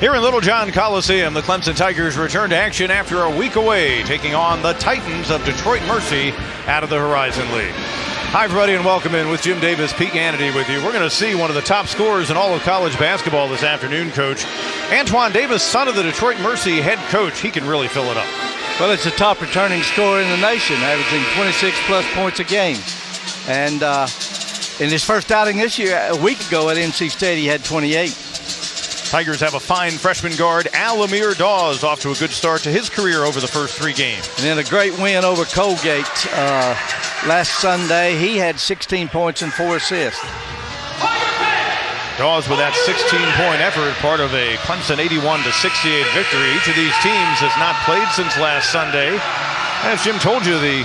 Here in Littlejohn Coliseum, the Clemson Tigers return to action after a week away, taking on the Titans of Detroit Mercy out of the Horizon League. Hi, everybody, and welcome in with Jim Davis, Pete Hannity with you. We're going to see one of the top scorers in all of college basketball this afternoon, Coach. Antoine Davis, son of the Detroit Mercy head coach. He can really fill it up. Well, it's the top returning scorer in the nation, averaging 26-plus points a game. And in his first outing this year, a week ago at NC State, he had 28. Tigers have a fine freshman guard, Al-Amir Dawes, off to a good start to his career over the first three games. And then a great win over Colgate last Sunday. He had 16 points and 4 assists. Dawes with that 16-point effort, part of a Clemson 81-68 victory. Each of these teams has not played since last Sunday. And as Jim told you, the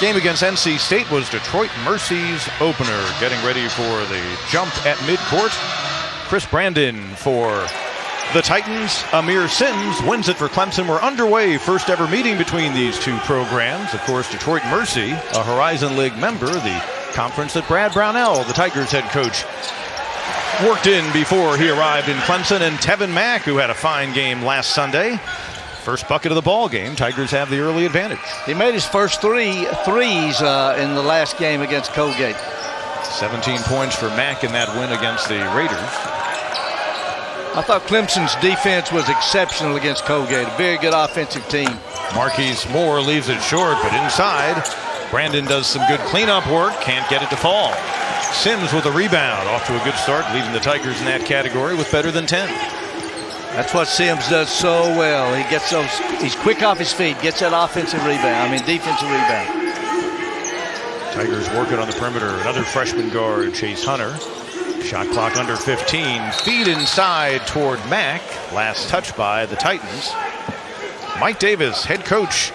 game against NC State was Detroit Mercy's opener, getting ready for the jump at midcourt. Chris Brandon for the Titans. Amir Sims wins it for Clemson. We're underway. First ever meeting between these two programs. Of course, Detroit Mercy, a Horizon League member, the conference that Brad Brownell, the Tigers head coach, worked in before he arrived in Clemson, and Tevin Mack, who had a fine game last Sunday. First bucket of the ball game. Tigers have the early advantage. He made his first threes in the last game against Colgate. 17 points for Mack in that win against the Raiders. I thought Clemson's defense was exceptional against Colgate. A very good offensive team. Marquise Moore leaves it short, but inside, Brandon does some good cleanup work. Can't get it to fall. Sims with a rebound. Off to a good start, leading the Tigers in that category with better than 10. That's what Sims does so well. He gets those. He's quick off his feet. Gets that offensive rebound. Defensive rebound. Tigers working on the perimeter. Another freshman guard, Chase Hunter. Shot clock under 15. Feed inside toward Mack. Last touch by the Titans. Mike Davis, head coach.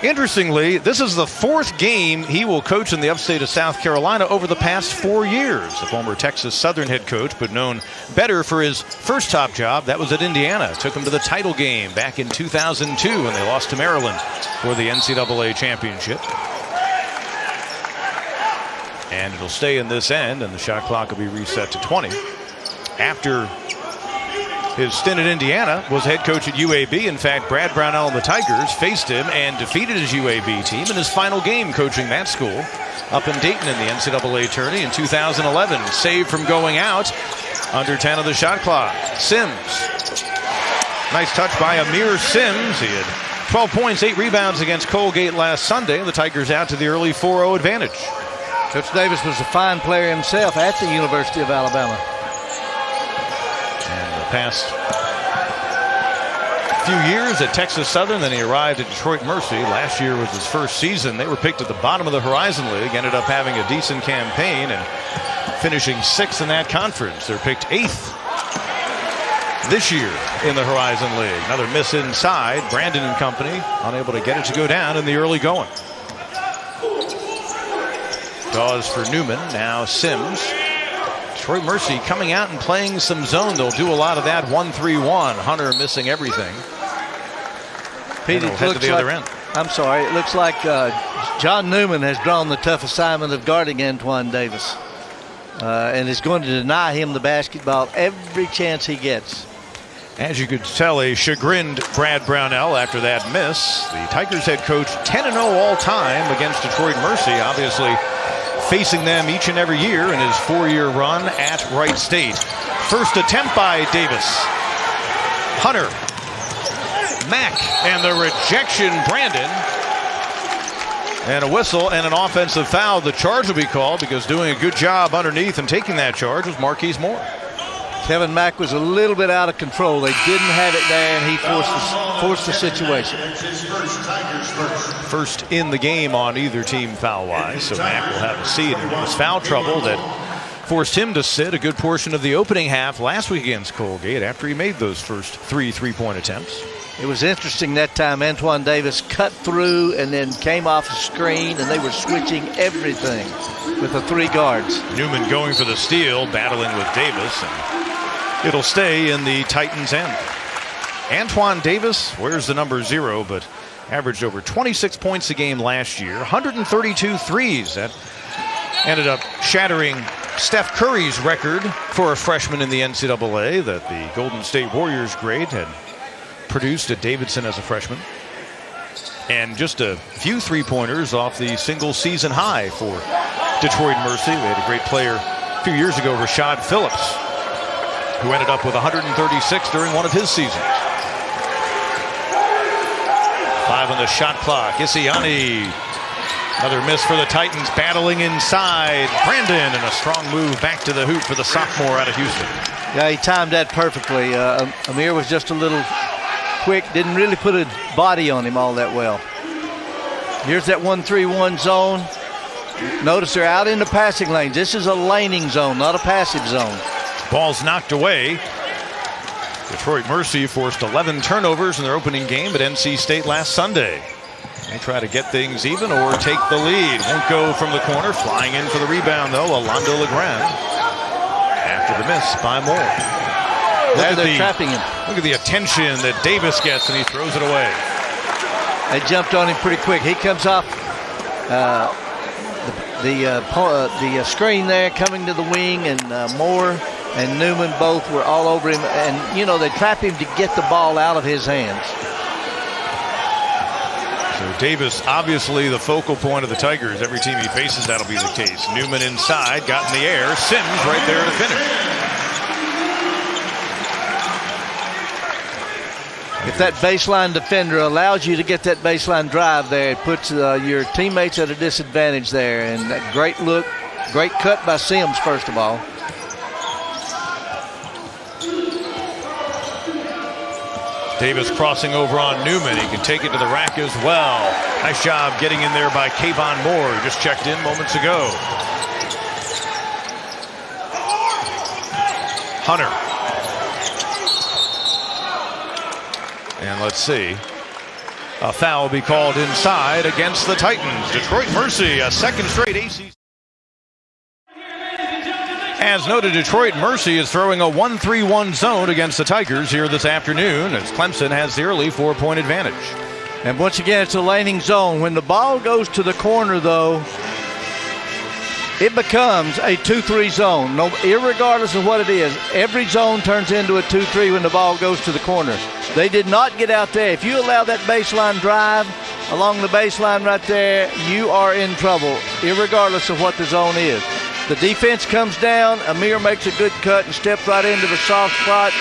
Interestingly, this is the fourth game he will coach in the upstate of South Carolina over the past 4 years. The former Texas Southern head coach, but known better for his first top job. That was at Indiana. Took him to the title game back in 2002 when they lost to Maryland for the NCAA championship. And it'll stay in this end, and the shot clock will be reset to 20. After his stint at Indiana, was head coach at UAB. In fact, Brad Brownell and the Tigers faced him and defeated his UAB team in his final game coaching that school up in Dayton in the NCAA tourney in 2011. Saved from going out, under 10 of the shot clock. Sims. Nice touch by Amir Sims. He had 12 points, 8 rebounds against Colgate last Sunday. The Tigers out to the early 4-0 advantage. Coach Davis was a fine player himself at the University of Alabama. And the past few years at Texas Southern, then he arrived at Detroit Mercy. Last year was his first season. They were picked at the bottom of the Horizon League, ended up having a decent campaign and finishing 6th in that conference. They're picked 8th this year in the Horizon League. Another miss inside. Brandon and company unable to get it to go down in the early going. Dawes for Newman, now Sims. Detroit Mercy coming out and playing some zone. They'll do a lot of that 1-3-1. Hunter missing everything. Pete, head to the other end. I'm sorry, it looks like John Newman has drawn the tough assignment of guarding Antoine Davis and is going to deny him the basketball every chance he gets. As you could tell, a chagrined Brad Brownell after that miss. The Tigers head coach 10-0 all time against Detroit Mercy, obviously facing them each and every year in his 4-year run at Wright State. First attempt by Davis. Hunter. Mack. And the rejection, Brandon. And a whistle and an offensive foul. The charge will be called because doing a good job underneath and taking that charge was Marquise Moore. Kevin Mack was a little bit out of control. They didn't have it there, and he forced the situation. First in the game on either team foul-wise, so Mack will have a seat. And it was foul trouble that forced him to sit a good portion of the opening half last week against Colgate after he made those first 3 3-point attempts. It was interesting that time. Antoine Davis cut through and then came off the screen, and they were switching everything with the 3 guards. Newman going for the steal, battling with Davis, and it'll stay in the Titans' end. Antoine Davis wears the number 0, but averaged over 26 points a game last year, 132 threes. That ended up shattering Steph Curry's record for a freshman in the NCAA that the Golden State Warriors great had produced at Davidson as a freshman. And just a few three-pointers off the single season high for Detroit Mercy. They had a great player a few years ago, Rashad Phillips, who ended up with 136 during one of his seasons. 5 on the shot clock. Isiani. Another miss for the Titans, battling inside. Brandon, and a strong move back to the hoop for the sophomore out of Houston. Yeah, he timed that perfectly. Amir was just a little quick, didn't really put a body on him all that well. Here's that 1-3-1 zone. Notice they're out in the passing lanes. This is a laning zone, not a passive zone. Ball's knocked away. Detroit Mercy forced 11 turnovers in their opening game at NC State last Sunday. They try to get things even or take the lead. Won't go from the corner. Flying in for the rebound, though, Alondo Legrand. After the miss by Moore. There they're trapping him. Look at the attention that Davis gets, and he throws it away. They jumped on him pretty quick. He comes off the screen there, coming to the wing, and Moore and Newman both were all over him. And, you know, they trap him to get the ball out of his hands. So Davis, obviously the focal point of the Tigers. Every team he faces, that'll be the case. Newman inside, got in the air. Sims right there to finish. If that baseline defender allows you to get that baseline drive there, it puts your teammates at a disadvantage there. And that great look, great cut by Sims, first of all. Davis crossing over on Newman. He can take it to the rack as well. Nice job getting in there by Kayvon Moore, who just checked in moments ago. Hunter. And let's see. A foul will be called inside against the Titans. Detroit Mercy, a second straight ACC. As noted, Detroit Mercy is throwing a 1-3-1 zone against the Tigers here this afternoon as Clemson has the early 4-point advantage. And once again, it's a laning zone. When the ball goes to the corner, though, it becomes a 2-3 zone. No, irregardless of what it is, every zone turns into a 2-3 when the ball goes to the corner. They did not get out there. If you allow that baseline drive along the baseline right there, you are in trouble, irregardless of what the zone is. The defense comes down. Amir makes a good cut and steps right into the soft spot,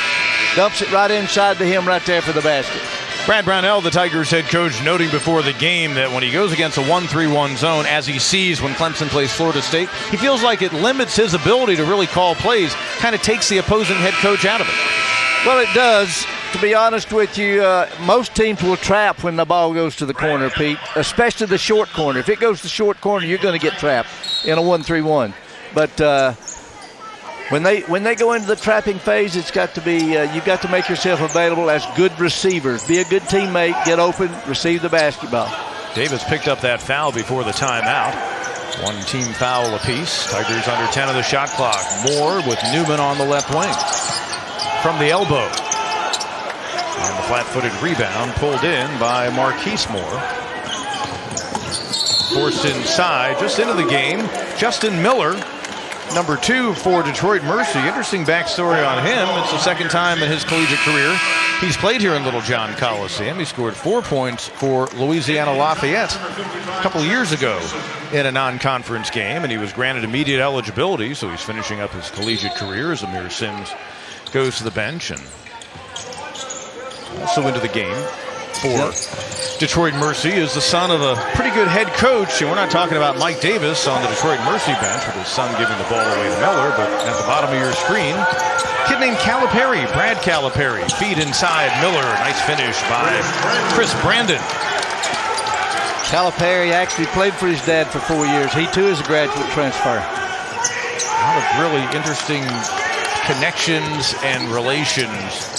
dumps it right inside to him right there for the basket. Brad Brownell, the Tigers head coach, noting before the game that when he goes against a 1-3-1 zone, as he sees when Clemson plays Florida State, he feels like it limits his ability to really call plays, kind of takes the opposing head coach out of it. Well, it does. To be honest with you, most teams will trap when the ball goes to the corner, Pete, especially the short corner. If it goes to the short corner, you're going to get trapped in a 1-3-1. But when they go into the trapping phase, it's got to be you've got to make yourself available as good receivers. Be a good teammate, get open, receive the basketball. Davis picked up that foul before the timeout. One team foul apiece. Tigers under 10 of the shot clock. Moore with Newman on the left wing. From the elbow. And the flat-footed rebound pulled in by Marquise Moore. Forced inside, just into the game. Justin Miller, number 2 for Detroit Mercy. Interesting backstory on him. It's the second time in his collegiate career he's played here in Littlejohn Coliseum. He scored 4 points for Louisiana Lafayette a couple years ago in a non-conference game, and he was granted immediate eligibility, so he's finishing up his collegiate career as Amir Sims goes to the bench and also into the game for Detroit Mercy is the son of a pretty good head coach. And we're not talking about Mike Davis on the Detroit Mercy bench with his son giving the ball away to Miller, but at the bottom of your screen, a kid named Calipari, Brad Calipari. Feed inside Miller. Nice finish by Chris Brandon. Calipari actually played for his dad for 4 years. He too is a graduate transfer. A lot of really interesting connections and relations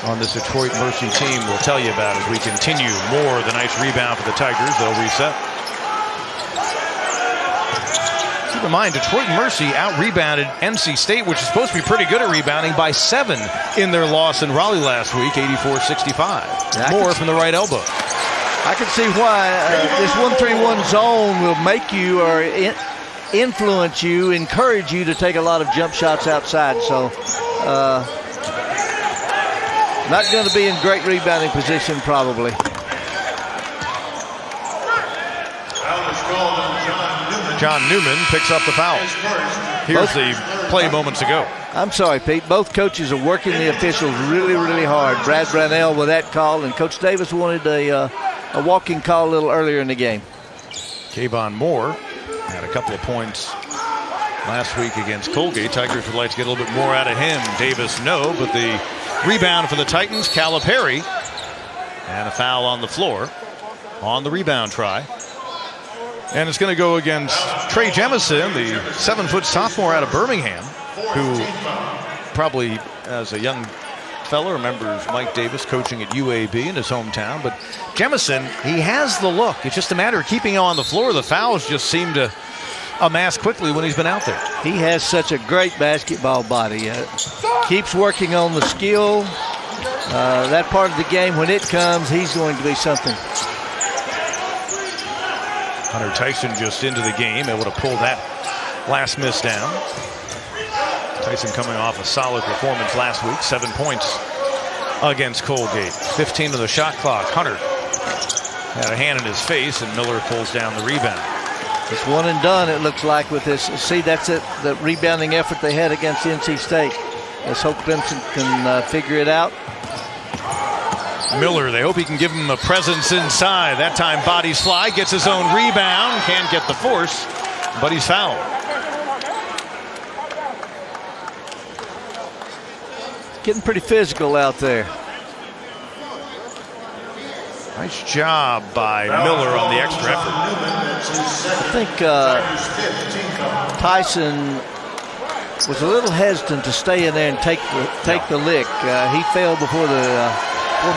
on this Detroit Mercy team we'll tell you about as we continue. More the nice rebound for the Tigers. They'll reset. Keep in mind, Detroit Mercy out-rebounded NC State, which is supposed to be pretty good at rebounding, by 7 in their loss in Raleigh last week, 84-65. More from the right elbow. I can see why this 1-3-1 zone will make you, or influence you, encourage you to take a lot of jump shots outside. So not going to be in great rebounding position probably. John Newman picks up the foul. Here's the play moments ago. I'm sorry, Pete. Both coaches are working the officials really, really hard. Brad Brownell with that call, and Coach Davis wanted a walking call a little earlier in the game. Kayvon Moore had a couple of points last week against Colgate. Tigers would like to get a little bit more out of him. Davis, no, but the rebound for the Titans, Calipari. And a foul on the floor on the rebound try. And it's going to go against Trey Jemison, the 7-foot sophomore out of Birmingham, who probably, as a young fella, remembers Mike Davis coaching at UAB in his hometown. But Jemison, he has the look. It's just a matter of keeping him on the floor. The fouls just seem to amass quickly when he's been out there. He has such a great basketball body. Keeps working on the skill. That part of the game, when it comes, he's going to be something. Hunter Tyson just into the game, able to pull that last miss down. Tyson coming off a solid performance last week, 7 points against Colgate. 15 to the shot clock. Hunter had a hand in his face, and Miller pulls down the rebound. It's one and done, it looks like, with this. See, that's it, the rebounding effort they had against NC State. Let's hope Clemson can figure it out. Miller, they hope he can give him a presence inside. That time bodies fly, gets his own rebound, can't get the force, but he's fouled. Getting pretty physical out there. Nice job by Miller on the extra effort. I think Tyson was a little hesitant to stay in there and take the lick. He fell before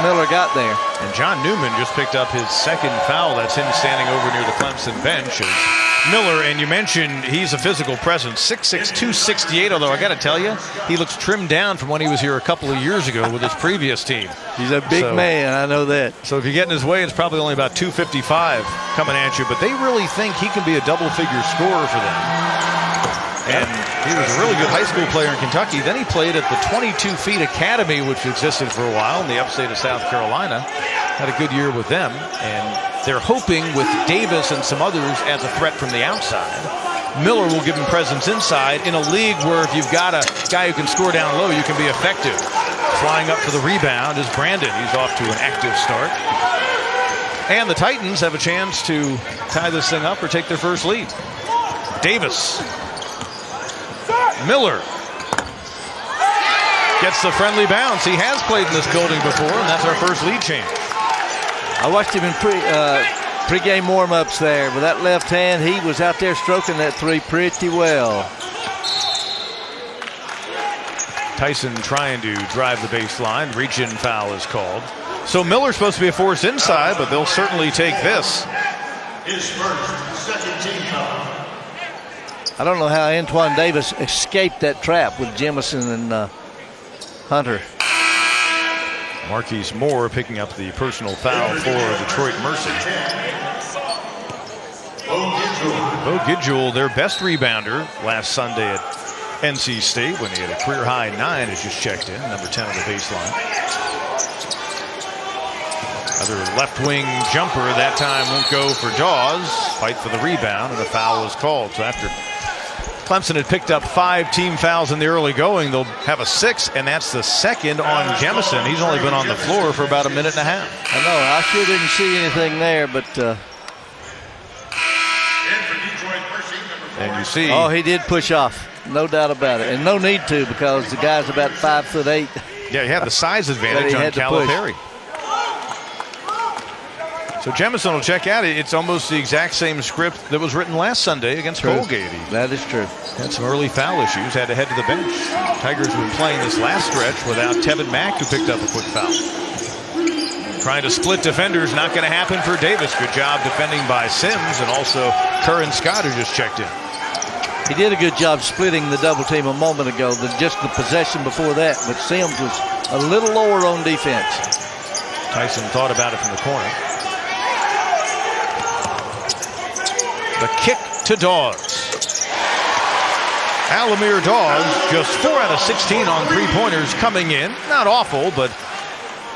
Miller got there. And John Newman just picked up his second foul. That's him standing over near the Clemson bench. As Miller, and you mentioned he's a physical presence, 6'6", 268, although I got to tell you, he looks trimmed down from when he was here a couple of years ago with his previous team. He's a big man, I know that. So if you get in his way, it's probably only about 255 coming at you, but they really think he can be a double-figure scorer for them. And he was a really good high school player in Kentucky. Then he played at the 22 Feet Academy, which existed for a while in the upstate of South Carolina. Had a good year with them. And they're hoping with Davis and some others as a threat from the outside, Miller will give him presence inside in a league where if you've got a guy who can score down low, you can be effective. Flying up for the rebound is Brandon. He's off to an active start. And the Titans have a chance to tie this thing up or take their first lead. Davis. Miller gets the friendly bounce. He has played in this building before, and that's our first lead change. I watched him in pre-game warm-ups there. With that left hand, he was out there stroking that three pretty well. Tyson trying to drive the baseline. Reach-in foul is called. So Miller's supposed to be a force inside, but they'll certainly take this. His first, second team foul. I don't know how Antoine Davis escaped that trap with Jemison and Hunter. Marquise Moore picking up the personal foul for Detroit Mercy. Bo Gidgel, their best rebounder last Sunday at NC State when he had a career-high 9, has just checked in, number 10 on the baseline. Another left-wing jumper, that time won't go for Dawes. Fight for the rebound, and a foul is called. So after Clemson had picked up 5 team fouls in the early going, they'll have a 6, and that's the second on Jemison. He's only been on the floor for about a minute and a half. I know, I sure didn't see anything there, but... and you see... Oh, he did push off, no doubt about it. And no need to, because the guy's about 5'8". Yeah, he had the size advantage on Calipari. So Jemison will check out. It's almost the exact same script that was written last Sunday against Colgate. That is true. Had some early foul issues, had to head to the bench. Tigers have been playing this last stretch without Tevin Mack, who picked up a quick foul. Trying to split defenders, not going to happen for Davis. Good job defending by Sims, and also Curran Scott, who just checked in. He did a good job splitting the double team a moment ago, just the possession before that, but Sims was a little lower on defense. Tyson thought about it from the corner. The kick to Dawes. Alamir Dawes, just 4 out of 16 on three-pointers coming in. Not awful, but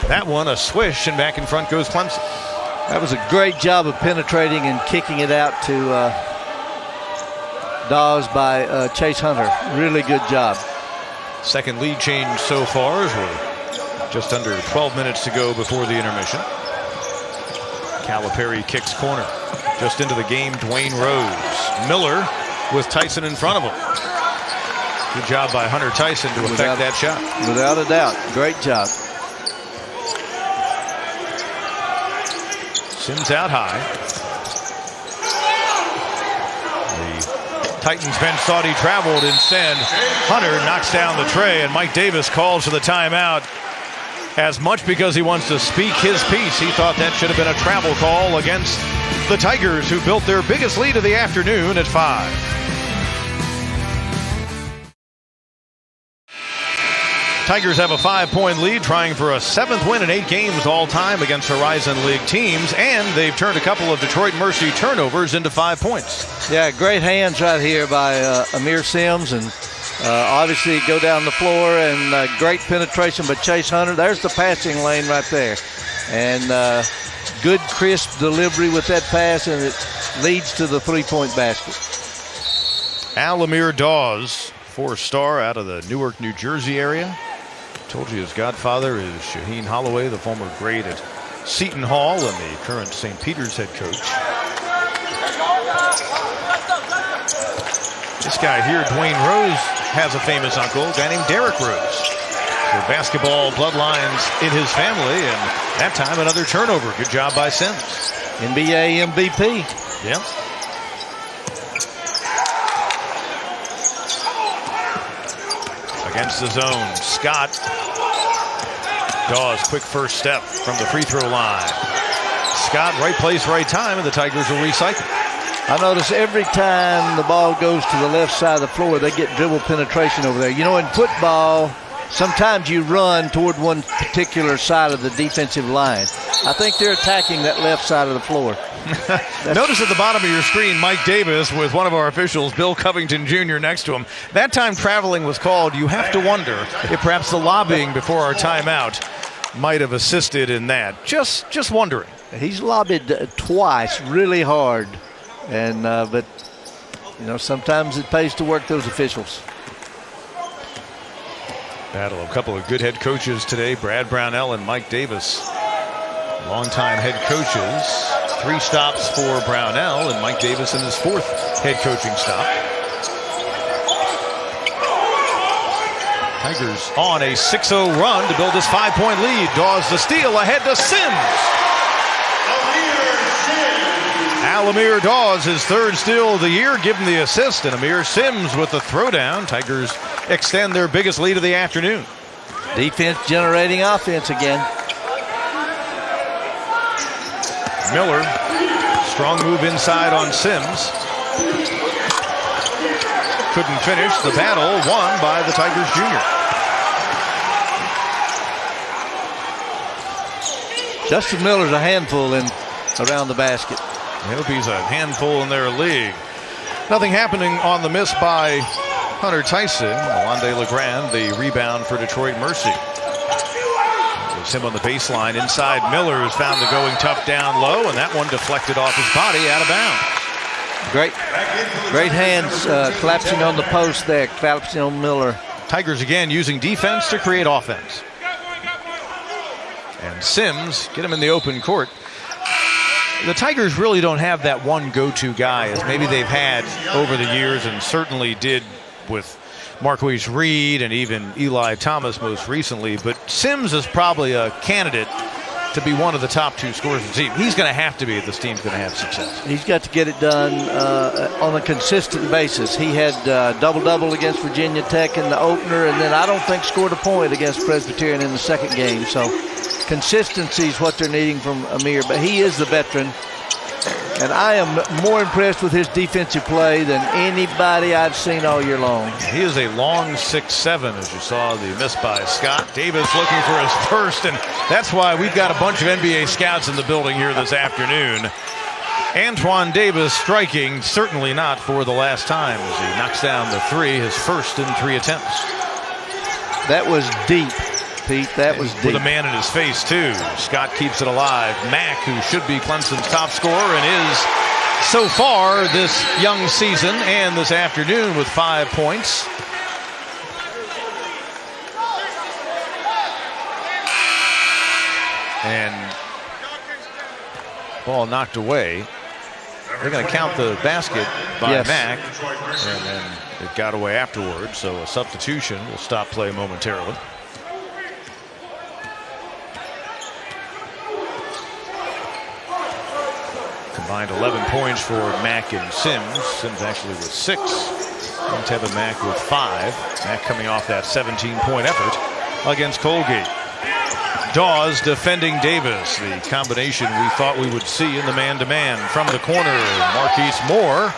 that one a swish, and back in front goes Clemson. That was a great job of penetrating and kicking it out to Dawes by Chase Hunter. Really good job. Second lead change so far as we're just under 12 minutes to go before the intermission. Calipari kicks corner. Just into the game, Dwayne Rose. Miller with Tyson in front of him. Good job by Hunter Tyson to affect that shot. Without a doubt. Great job. Sims out high. The Titans bench thought he traveled. Instead, Hunter knocks down the tray, and Mike Davis calls for the timeout. As much because he wants to speak his piece. He thought that should have been a travel call against the Tigers, who built their biggest lead of the afternoon at 5. Tigers have a 5-point lead, trying for a 7th win in 8 games all time against Horizon League teams, and they've turned a couple of Detroit Mercy turnovers into 5 points. Yeah, great hands right here by Amir Sims, and obviously go down the floor, and great penetration by Chase Hunter. There's the passing lane right there, and good crisp delivery with that pass, and it leads to the 3-point basket. Alamir Dawes, 4-star out of the Newark, New Jersey area. Told you his godfather is Shaheen Holloway, the former great at Seton Hall and the current St. Peter's head coach. This guy here, Dwayne Rose, has a famous uncle, a guy named Derrick Rose. Their basketball bloodlines in his family, and that time another turnover. Good job by Sims. NBA MVP. Yep. Against the zone, Scott. Dawes, quick first step from the free throw line. Scott, right place, right time, and the Tigers will recycle. I notice every time the ball goes to the left side of the floor, they get dribble penetration over there. You know, in football, sometimes you run toward one particular side of the defensive line. I think they're attacking that left side of the floor. Notice at the bottom of your screen, Mike Davis with one of our officials, Bill Covington Jr. next to him. That time traveling was called. You have to wonder if perhaps the lobbying before our timeout might have assisted in that. Just wondering. He's lobbied twice really hard, and but you know, sometimes it pays to work those officials. Battle of a couple of good head coaches today, Brad Brownell and Mike Davis. Longtime head coaches. 3 stops for Brownell, and Mike Davis in his 4th head coaching stop. Tigers on a 6-0 run to build this 5-point lead. Dawes the steal ahead to Sims. Alamir Dawes, his 3rd steal of the year, give him the assist, and Amir Sims with the throwdown. Tigers extend their biggest lead of the afternoon. Defense generating offense again. Miller, strong move inside on Sims. Couldn't finish. The battle won by the Tigers junior. Justin Miller's a handful in around the basket. I hope he's a handful in their league. Nothing happening on the miss by Hunter Tyson. Melande Legrand, the rebound for Detroit Mercy. It's him on the baseline. Inside, Miller is found to going tough down low, and that one deflected off his body out of bounds. Great hands collapsing on the post there, collapsing on Miller. Tigers again using defense to create offense. And Sims, get him in the open court. The Tigers really don't have that one go-to guy as maybe they've had over the years, and certainly did with Marquise Reed and even Eli Thomas most recently. But Sims is probably a candidate to be one of the top 2 scorers of the team. He's going to have to be if this team's going to have success. He's got to get it done on a consistent basis. He had double-double against Virginia Tech in the opener, and then I don't think scored a point against Presbyterian in the 2nd game. So consistency is what they're needing from Amir, but he is the veteran. And I am more impressed with his defensive play than anybody I've seen all year long. He is a long 6'7", as you saw the miss by Scott. Davis looking for his first, and that's why we've got a bunch of NBA scouts in the building here this afternoon. Antoine Davis striking, certainly not for the last time as he knocks down the three, his first in 3 attempts. That was deep, Pete. That was deep. With a man in his face, too. Scott keeps it alive. Mack, who should be Clemson's top scorer and is so far this young season and this afternoon with 5 points. And ball knocked away. They're going to count the basket by Mack, and then it got away afterwards, so a substitution will stop play momentarily. Combined 11 points for Mack and Sims. Sims actually with 6. And Tevin Mack with 5. Mack coming off that 17-point effort against Colgate. Dawes defending Davis, the combination we thought we would see in the man-to-man. From the corner, Marquise Moore.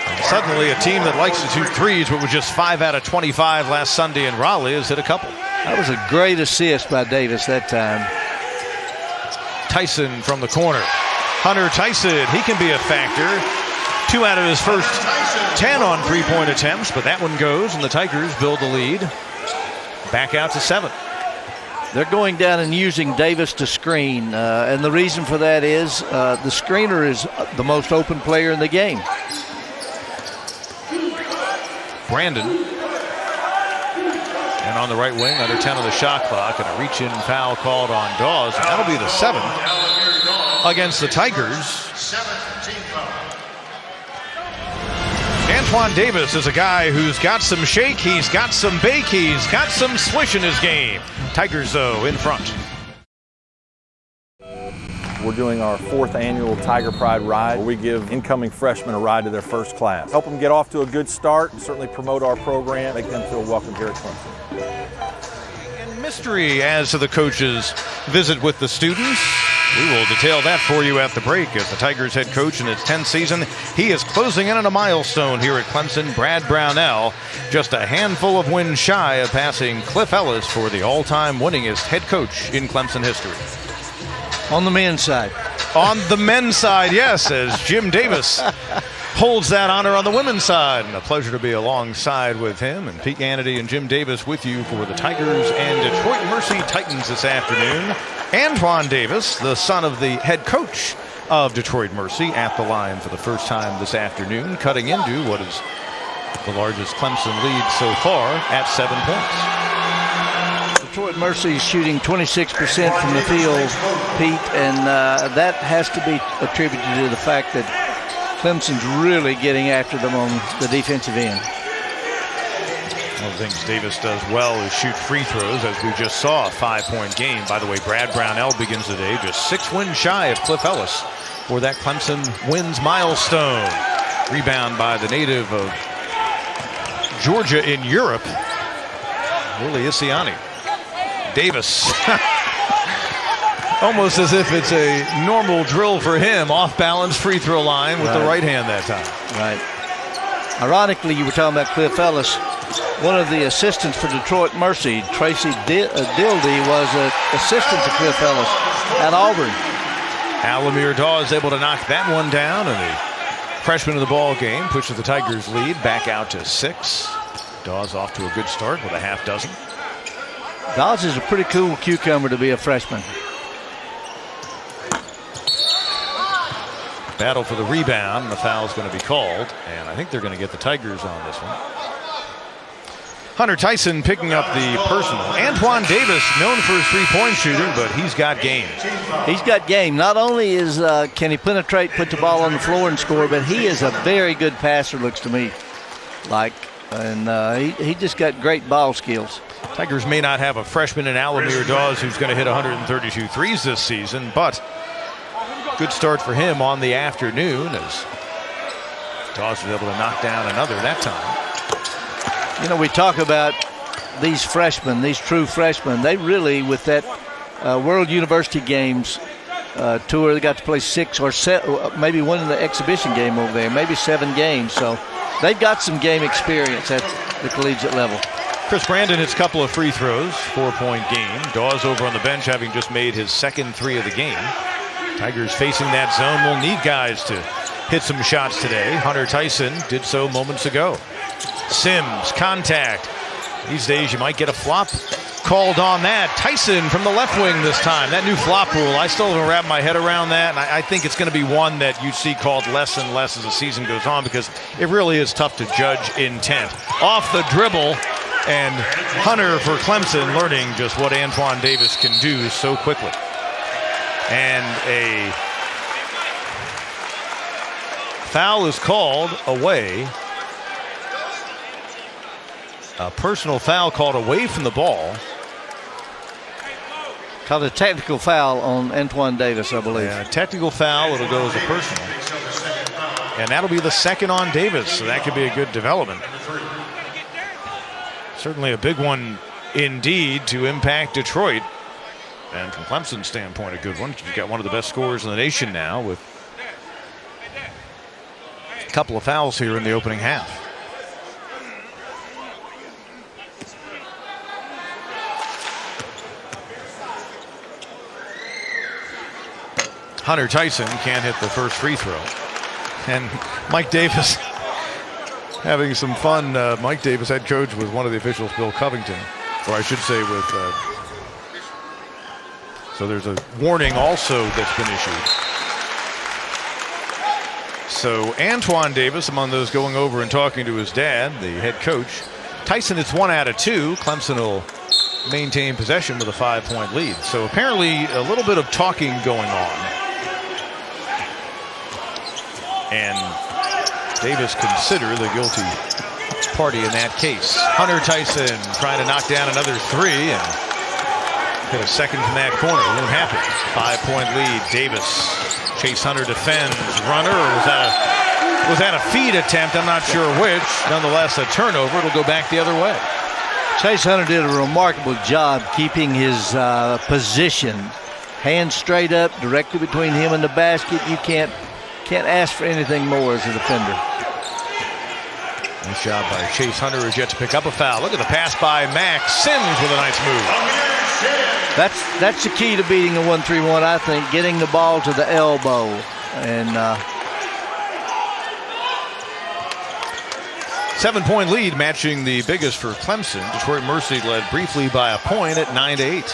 And suddenly a team that likes to shoot threes, but was just 5 out of 25 last Sunday in Raleigh, has hit a couple. That was a great assist by Davis that time. Tyson from the corner. Hunter Tyson, he can be a factor. 2 out of his first 10 on 3-point attempts, but that one goes, and the Tigers build the lead. Back out to 7. They're going down and using Davis to screen, and the reason for that is the screener is the most open player in the game. Brandon. And on the right wing, under 10 on the shot clock, and a reach-in foul called on Dawes. And that'll be the 7th against the Tigers. 7th team foul. Antoine Davis is a guy who's got some shake, he's got some bake, he's got some swish in his game. Tigers, though, in front. We're doing our 4th annual Tiger Pride Ride, where we give incoming freshmen a ride to their first class. Help them get off to a good start, and certainly promote our program, make them feel welcome here at Clemson. And mystery as to the coach's visit with the students. We will detail that for you at the break as the Tigers head coach in its 10th season. He is closing in on a milestone here at Clemson. Brad Brownell, just a handful of wins shy of passing Cliff Ellis for the all-time winningest head coach in Clemson history. On the men's side. On the men's side, yes, as Jim Davis holds that honor on the women's side. And a pleasure to be alongside with him and Pete Ganady and Jim Davis with you for the Tigers and Detroit Mercy Titans this afternoon. Antoine Davis, the son of the head coach of Detroit Mercy, at the line for the first time this afternoon, cutting into what is the largest Clemson lead so far at 7 points. Detroit Mercy is shooting 26% from the field, Pete, and that has to be attributed to the fact that Clemson's really getting after them on the defensive end. One of the things Davis does well is shoot free throws, as we just saw, a 5-point game. By the way, Brad Brownell begins the day just 6 wins shy of Cliff Ellis for that Clemson wins milestone. Rebound by the native of Georgia in Europe, Willie Isiani. Davis, almost as if it's a normal drill for him, off-balance free throw line with the right hand that time. Right. Ironically, you were talking about Cliff Ellis. One of the assistants for Detroit Mercy, Tracy Dildy, was an assistant to Cliff Ellis at Auburn. Alamir Dawes able to knock that one down, and the freshman of the ball game pushes the Tigers lead back out to 6. Dawes off to a good start with a half dozen. Dawes is a pretty cool cucumber to be a freshman. Battle for the rebound, and the foul's going to be called, and I think they're going to get the Tigers on this one. Hunter Tyson picking up the personal. Antoine Davis, known for his three-point shooting, but he's got game. He's got game. Not only is can he penetrate, put the ball on the floor and score, but he is a very good passer, looks to me like. And he just got great ball skills. Tigers may not have a freshman in Alamir Dawes who's going to hit 132 threes this season, but good start for him on the afternoon as Dawes was able to knock down another that time. You know, we talk about these freshmen, these true freshmen. They really, with that World University Games tour, they got to play 6 or 7, maybe one in the exhibition game over there, maybe 7 games. So they've got some game experience at the collegiate level. Chris Brandon hits a couple of free throws, 4-point game. Dawes over on the bench having just made his second 3 of the game. Tigers facing that zone will need guys to hit some shots today. Hunter Tyson did so moments ago. Sims, contact. These days you might get a flop called on that. Tyson from the left wing this time. That new flop rule, I still haven't wrapped my head around that. And I think it's going to be one that you see called less and less as the season goes on, because it really is tough to judge intent. Off the dribble, and Hunter for Clemson learning just what Antoine Davis can do so quickly. And a foul is called away. A personal foul called away from the ball. Called a technical foul on Antoine Davis, I believe. Yeah, technical foul. It'll go as a personal. And that'll be the second on Davis, so that could be a good development. Certainly a big one indeed to impact Detroit. And from Clemson's standpoint, a good one. You've got one of the best scorers in the nation now with a couple of fouls here in the opening half. Hunter Tyson can't hit the first free throw. And Mike Davis having some fun. Mike Davis, head coach, with one of the officials, Bill Covington, or I should say with, so there's a warning also that's been issued. So Antoine Davis among those going over and talking to his dad, the head coach. Tyson, it's 1 out of 2. Clemson will maintain possession with a 5-point lead. So apparently a little bit of talking going on. And Davis considered the guilty party in that case. Hunter Tyson trying to knock down another 3 and hit a second from that corner. Won't happen. 5-point lead. Davis. Chase Hunter defends. Runner, or was that a feed attempt? I'm not sure which. Nonetheless, a turnover. It'll go back the other way. Chase Hunter did a remarkable job keeping his position. Hands straight up, directly between him and the basket. You can't ask for anything more as a defender. Nice job by Chase Hunter, who's yet to pick up a foul. Look at the pass by Max Sims with a nice move. That's the key to beating a 1-3-1, I think, getting the ball to the elbow. And 7-point lead, matching the biggest for Clemson. Detroit Mercy led briefly by a point at 9-8.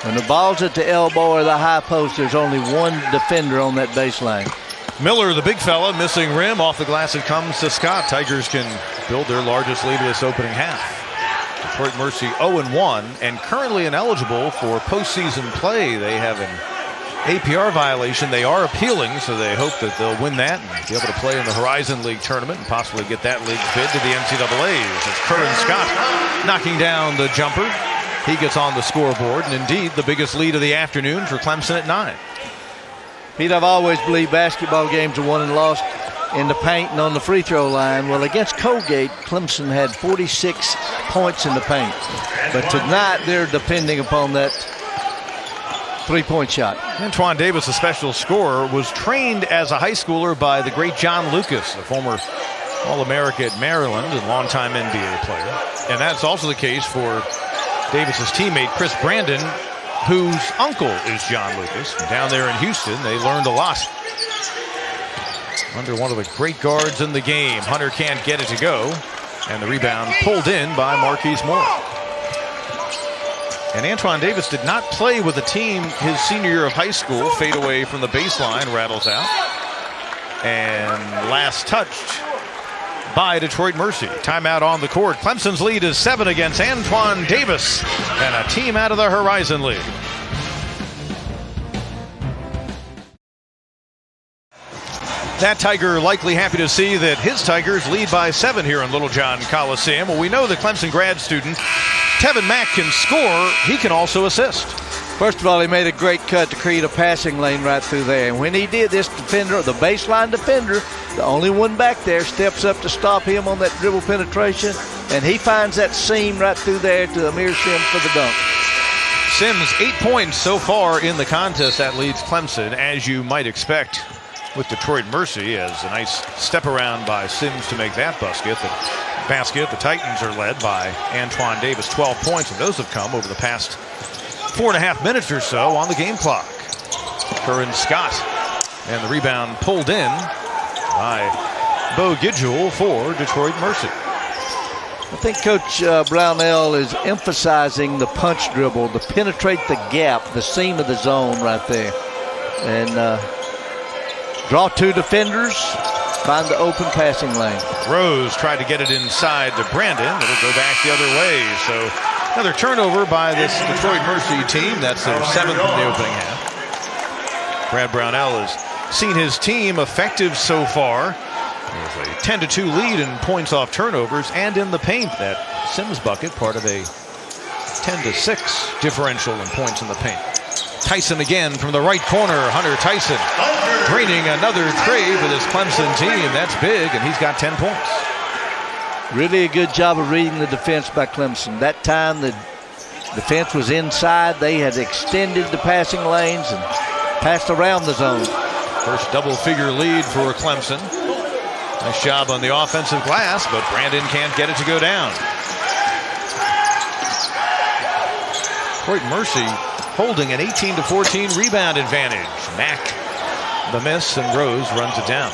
When the ball's at the elbow or the high post, there's only one defender on that baseline. Miller, the big fella, missing rim. Off the glass it comes to Scott. Tigers can build their largest lead of this opening half. Detroit Mercy 0-1 and currently ineligible for postseason play. They have an APR violation. They are appealing, so they hope that they'll win that and be able to play in the Horizon League tournament and possibly get that league bid to the NCAAs. It's Curran Scott knocking down the jumper. He gets on the scoreboard, and indeed the biggest lead of the afternoon for Clemson at 9. Pete, I've always believed basketball games are won and lost in the paint and on the free throw line. Well, against Colgate, Clemson had 46 points in the paint. But tonight they're depending upon that three-point shot. Antoine Davis, a special scorer, was trained as a high schooler by the great John Lucas, a former All-America at Maryland and longtime NBA player. And that's also the case for Davis's teammate Chris Brandon, whose uncle is John Lucas. Down there in Houston, they learned a lot under one of the great guards in the game. Hunter can't get it to go, and the rebound pulled in by Marquise Moore. And Antoine Davis did not play with the team his senior year of high school. Fade away from the baseline, rattles out. And last touched by Detroit Mercy. Timeout on the court. Clemson's lead is 7 against Antoine Davis and a team out of the Horizon League. That Tiger likely happy to see that his Tigers lead by 7 here in Littlejohn Coliseum. Well, we know the Clemson grad student Tevin Mack can score. He can also assist. First of all, he made a great cut to create a passing lane right through there. And when he did, this defender, the baseline defender, the only one back there, steps up to stop him on that dribble penetration. And he finds that seam right through there to Amir Sims for the dunk. Sims, 8 points so far in the contest. That leads Clemson, as you might expect, with Detroit Mercy, as a nice step around by Sims to make that basket. The Titans are led by Antoine Davis, 12 points, and those have come over the past 4.5 minutes or so on the game clock. Curran Scott, and the rebound pulled in by Bo Gidgel for Detroit Mercy. I think Coach Brownell is emphasizing the punch dribble to penetrate the gap, the seam of the zone right there. And draw 2 defenders, find the open passing lane. Rose tried to get it inside to Brandon. It'll go back the other way. So another turnover by this Detroit Mercy team. That's their 7th in the opening half. Brad Brownell has seen his team effective so far. There's a 10-2 lead in points off turnovers and in the paint. That Sims bucket, part of a 10-6 differential in points in the paint. Tyson again from the right corner. Hunter Tyson draining another tray for this Clemson team. That's big, and he's got 10 points. Really a good job of reading the defense by Clemson. That time the defense was inside. They had extended the passing lanes and passed around the zone. First double-figure lead for Clemson. Nice job on the offensive glass, but Brandon can't get it to go down. Detroit Mercy holding an 18-14 rebound advantage. Mack the miss, and Rose runs it down.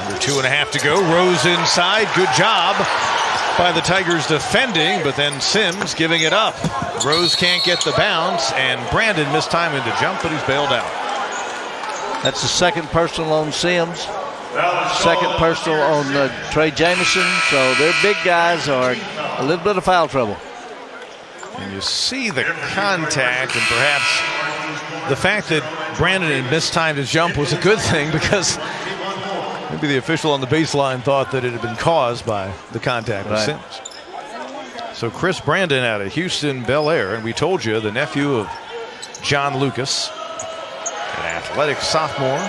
Under 2.5 to go. Rose inside. Good job by the Tigers defending, but then Sims giving it up. Rose can't get the bounce, and Brandon mistiming the jump, but he's bailed out. That's the second personal on Sims. Second personal on Trey Jamison. So their big guys are a little bit of foul trouble. And you see the contact, and perhaps the fact that Brandon had mistimed his jump was a good thing, because maybe the official on the baseline thought that it had been caused by the contact with Sims. So Chris Brandon out of Houston Bel Air, and we told you the nephew of John Lucas, an athletic sophomore,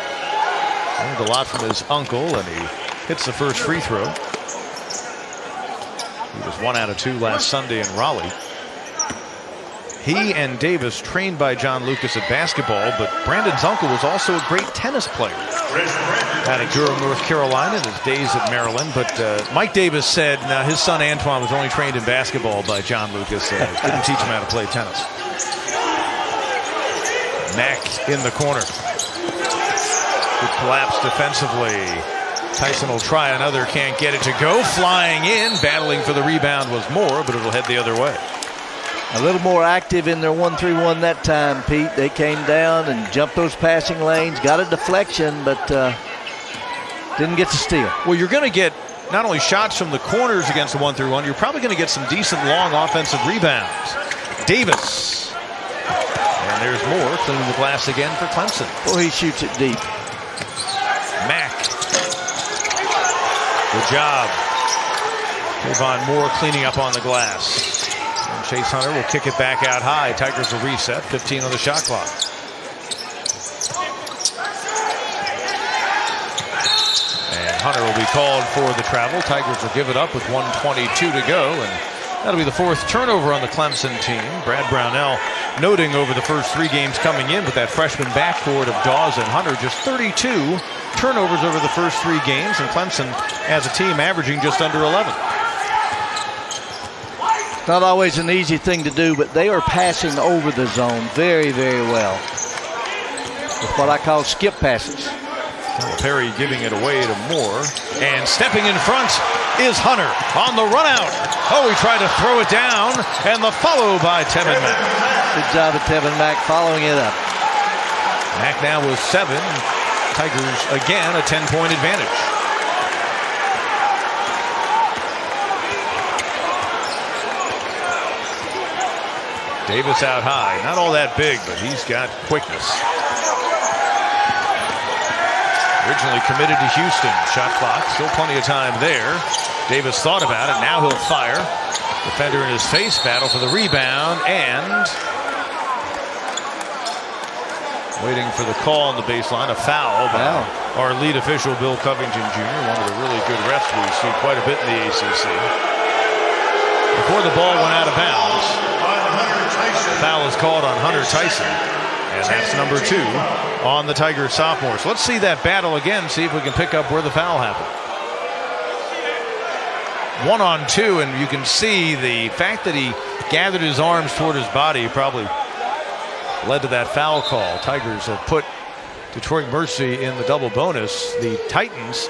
learned a lot from his uncle, and he hits the first free throw. He was 1 out of 2 last Sunday in Raleigh. He and Davis trained by John Lucas at basketball, but Brandon's uncle was also a great tennis player out of Durham, North Carolina, in his days at Maryland. But Mike Davis said now his son Antoine was only trained in basketball by John Lucas. Didn't teach him how to play tennis. Mack in the corner. Good collapse defensively. Tyson will try another, can't get it to go. Flying in, battling for the rebound was Moore, but it'll head the other way. A little more active in their 1-3-1 that time, Pete. They came down and jumped those passing lanes, got a deflection, but didn't get to steal. Well, you're going to get not only shots from the corners against the 1-3-1, you're probably going to get some decent long offensive rebounds. Davis. And there's Moore cleaning the glass again for Clemson. Boy, he shoots it deep. Mack. Good job. Javon Moore cleaning up on the glass. And Chase Hunter will kick it back out high. Tigers will reset. 15 on the shot clock. And Hunter will be called for the travel. Tigers will give it up with 1:22 to go. And that'll be the 4th turnover on the Clemson team. Brad Brownell noting over the first 3 games coming in with that freshman backcourt of Dawes and Hunter, just 32 turnovers over the first 3 games, and Clemson as a team averaging just under 11. Not always an easy thing to do, but they are passing over the zone very, very well. With what I call skip passes. Perry giving it away to Moore, and stepping in front is Hunter on the run out. Oh, he tried to throw it down, and the follow by Tevin Mack. Good job of Tevin Mack following it up. Mack now with 7. Tigers again a 10-point advantage. Davis out high, not all that big, but he's got quickness. Originally committed to Houston. Shot clock, still plenty of time there. Davis thought about it, now he'll fire. Defender in his face, battle for the rebound, and waiting for the call on the baseline, a foul by our lead official, Bill Covington Jr., one of the really good refs we see quite a bit in the ACC. Before the ball went out of bounds, foul is called on Hunter Tyson, and that's number 2 on the Tigers sophomore. So let's see that battle again, see if we can pick up where the foul happened. 1-on-2, and you can see the fact that he gathered his arms toward his body probably led to that foul call. Tigers have put Detroit Mercy in the double bonus. The Titans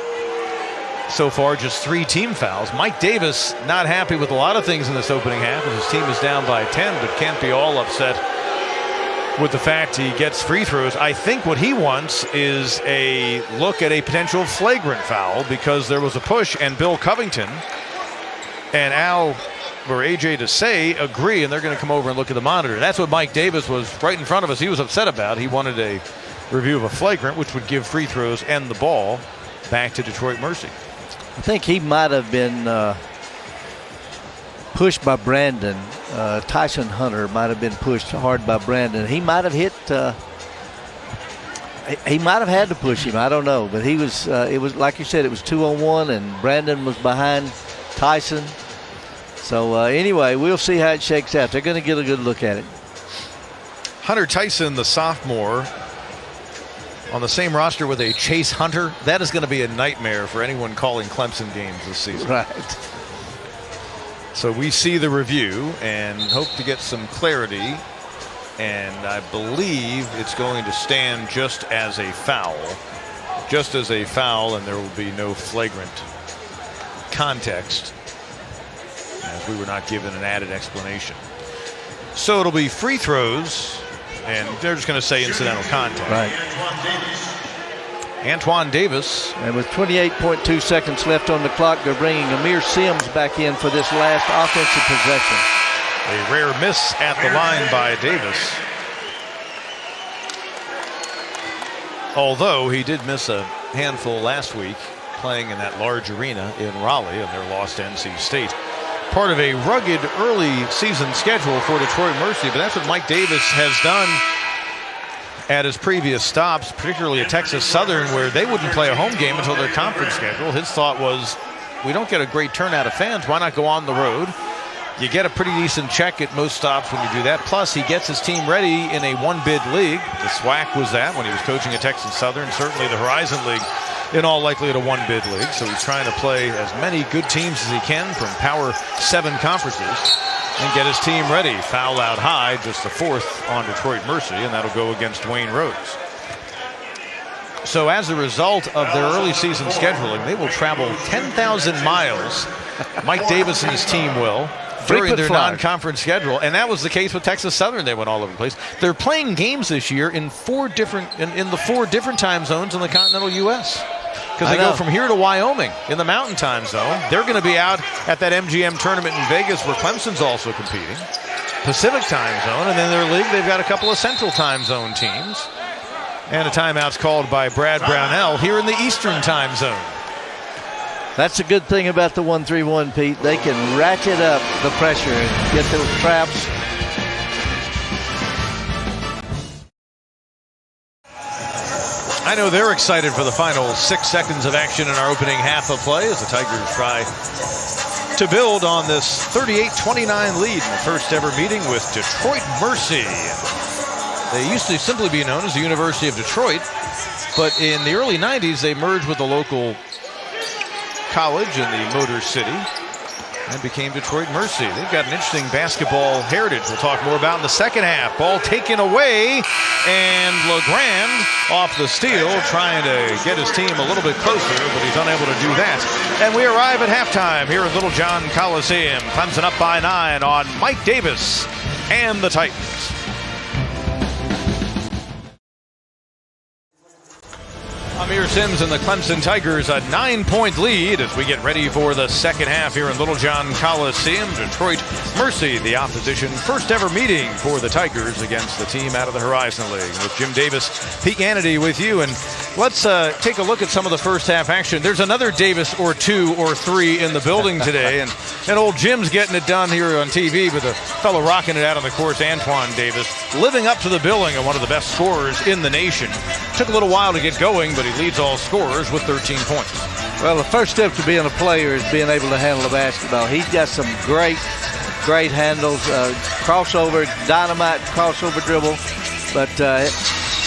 so far just 3 team fouls. Mike Davis not happy with a lot of things in this opening half as his team is down by 10, but can't be all upset with the fact he gets free throws. I think what he wants is a look at a potential flagrant foul because there was a push, and Bill Covington and Al or AJ Desai agree, and they're going to come over and look at the monitor. That's what Mike Davis was right in front of us. He was upset about. He wanted a review of a flagrant, which would give free throws and the ball back to Detroit Mercy. I think he might have been pushed by Brandon. Tyson Hunter might have been pushed hard by Brandon. He might have hit. He might have had to push him. I don't know, but he was. It was like you said. It was 2-on-1, and Brandon was behind Tyson. So anyway, we'll see how it shakes out. They're going to get a good look at it. Hunter Tyson, the sophomore, on the same roster with a Chase Hunter. That is going to be a nightmare for anyone calling Clemson games this season. Right. So we see the review and hope to get some clarity. And I believe it's going to stand just as a foul. Just as a foul, and there will be no flagrant context, as we were not given an added explanation. So it'll be free throws, and they're just going to say incidental contact. Right. Antoine Davis. And with 28.2 seconds left on the clock, they're bringing Amir Sims back in for this last offensive possession. A rare miss at the line by Davis. Although he did miss a handful last week playing in that large arena in Raleigh, and their loss to NC State. Part of a rugged early season schedule for Detroit Mercy, but that's what Mike Davis has done at his previous stops, particularly at Texas Southern, where they wouldn't play a home game until their conference schedule. His thought was, we don't get a great turnout of fans, why not go on the road? You get a pretty decent check at most stops when you do that. Plus, he gets his team ready in a one-bid league. The SWAC was that when he was coaching at Texas Southern. Certainly the Horizon League, in all likelihood, a one-bid league. So he's trying to play as many good teams as he can from Power 7 conferences and get his team ready. Foul out high, just the 4th on Detroit Mercy, and that'll go against Dwayne Rhodes. So as a result of their early season scheduling, they will travel 10,000 miles. Mike Davis and his team will, during their non-conference schedule, and that was the case with Texas Southern. They went all over the place. They're playing games this year in the four different time zones in the continental U.S. because they go from here to Wyoming in the Mountain Time Zone. They're going to be out at that MGM tournament in Vegas where Clemson's also competing. Pacific Time Zone, and then their league, they've got a couple of Central Time Zone teams. And a timeout's called by Brad Brownell here in the Eastern Time Zone. That's a good thing about the 1-3-1, Pete. They can ratchet up the pressure and get those traps. I know they're excited for the final 6 seconds of action in our opening half of play as the Tigers try to build on this 38-29 lead in the first ever meeting with Detroit Mercy. They used to simply be known as the University of Detroit, but in the early 90s they merged with the local college in the Motor City and became Detroit Mercy. They've got an interesting basketball heritage we'll talk more about in the second half. Ball taken away, and LeGrand off the steal, trying to get his team a little bit closer, but he's unable to do that. And we arrive at halftime here at Little John Coliseum. Clemson up by 9 on Mike Davis and the Titans. Amir Sims and the Clemson Tigers a 9-point lead as we get ready for the second half here in Little John Coliseum. Detroit Mercy, the opposition, first ever meeting for the Tigers against the team out of the Horizon League. With Jim Davis, Pete Hannity with you, and let's take a look at some of the first half action. There's another Davis or 2 or 3 in the building today, and old Jim's getting it done here on TV with a fellow rocking it out on the course, Antoine Davis, living up to the billing of one of the best scorers in the nation. Took a little while to get going, but he leads all scorers with 13 points. Well, the first step to being a player is being able to handle the basketball. He's got some great handles, crossover, dynamite crossover dribble. But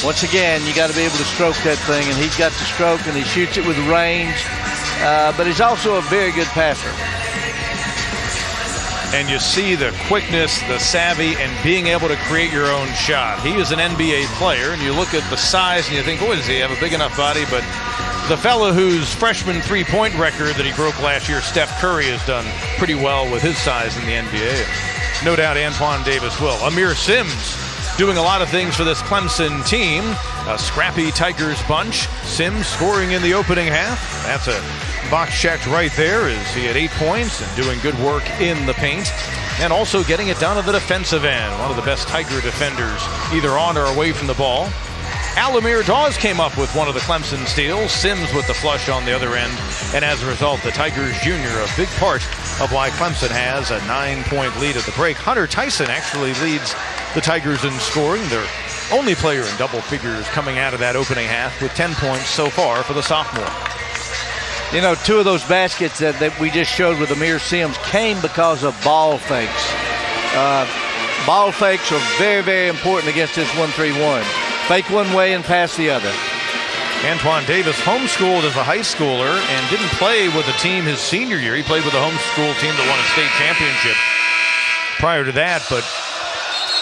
once again, you got to be able to stroke that thing, and he's got the stroke, and he shoots it with range. But he's also a very good passer. and you see the quickness, the savvy, and being able to create your own shot. He is an NBA player, and you look at the size and you think, boy, does he have a big enough body? But the fellow whose freshman three-point record that he broke last year, Steph Curry, has done pretty well with his size in the NBA. No doubt Antoine Davis will. Amir Sims doing a lot of things for this Clemson team. A scrappy Tigers bunch. Sims scoring in the opening half. That's a box checked right there as he had 8 points and doing good work in the paint. And also getting it down to the defensive end. One of the best Tiger defenders either on or away from the ball. Alamir Dawes came up with one of the Clemson steals. Sims with the flush on the other end. And as a result, the Tigers junior, a big part of why Clemson has a 9-point lead at the break. Hunter Tyson actually leads the Tigers in scoring. Their only player in double figures coming out of that opening half with 10 points so far for the sophomore. You know, two of those baskets that we just showed with Amir Sims came because of ball fakes. Ball fakes are very, very important against this 1-3-1. Fake one way and pass the other. Antoine Davis homeschooled as a high schooler and didn't play with a team his senior year. He played with a homeschool team that won a state championship prior to that, but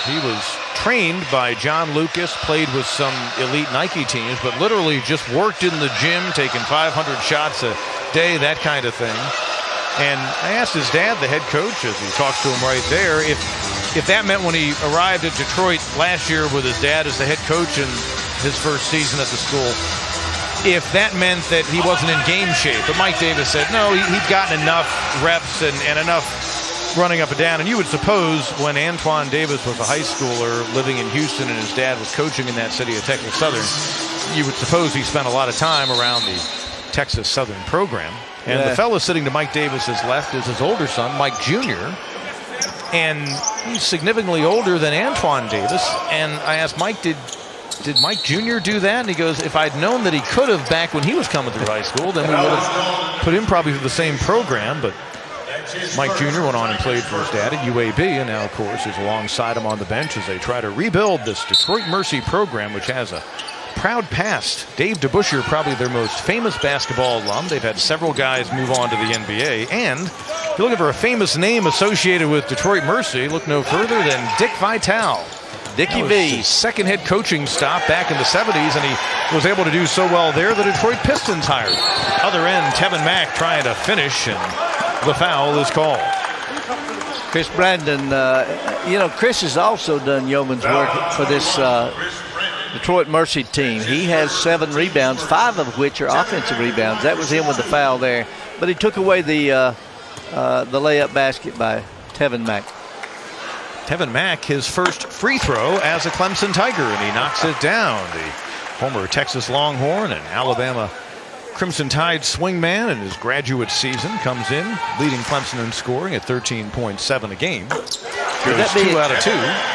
he was trained by John Lucas, played with some elite Nike teams, but literally just worked in the gym, taking 500 shots a day, that kind of thing. And I asked his dad, the head coach, as he talks to him right there, if that meant when he arrived at Detroit last year with his dad as the head coach in his first season at the school, if that meant that he wasn't in game shape. But Mike Davis said, no, he'd gotten enough reps and enough running up and down. And you would suppose when Antoine Davis was a high schooler living in Houston and his dad was coaching in that city at Texas Southern, you would suppose he spent a lot of time around the Texas Southern program. And the fellow sitting to Mike Davis's left is his older son, Mike Jr., and he's significantly older than Antoine Davis. And I asked Mike, did Mike Jr. do that? And he goes, if I'd known that he could have back when he was coming through high school, then we would have put him probably through the same program. But Mike Jr. went on and played for his dad at UAB, and now, of course, is alongside him on the bench as they try to rebuild this Detroit Mercy program, which has a proud past. Dave DeBusschere, probably their most famous basketball alum. They've had several guys move on to the NBA. And if you're looking for a famous name associated with Detroit Mercy, look no further than Dick Vitale. Dickie V. His second head coaching stop back in the 70s, and he was able to do so well there, the Detroit Pistons hired. Other end, Tevin Mack trying to finish, and the foul is called. Chris Brandon, Chris has also done yeoman's work for this Detroit Mercy team. He has 7 rebounds, 5 of which are offensive rebounds. That was him with the foul there. But he took away the layup basket by Tevin Mack. Tevin Mack, his first free throw as a Clemson Tiger, and he knocks it down. The former Texas Longhorn and Alabama Crimson Tide swingman in his graduate season comes in, leading Clemson in scoring at 13.7 a game. Goes 2 out of 2.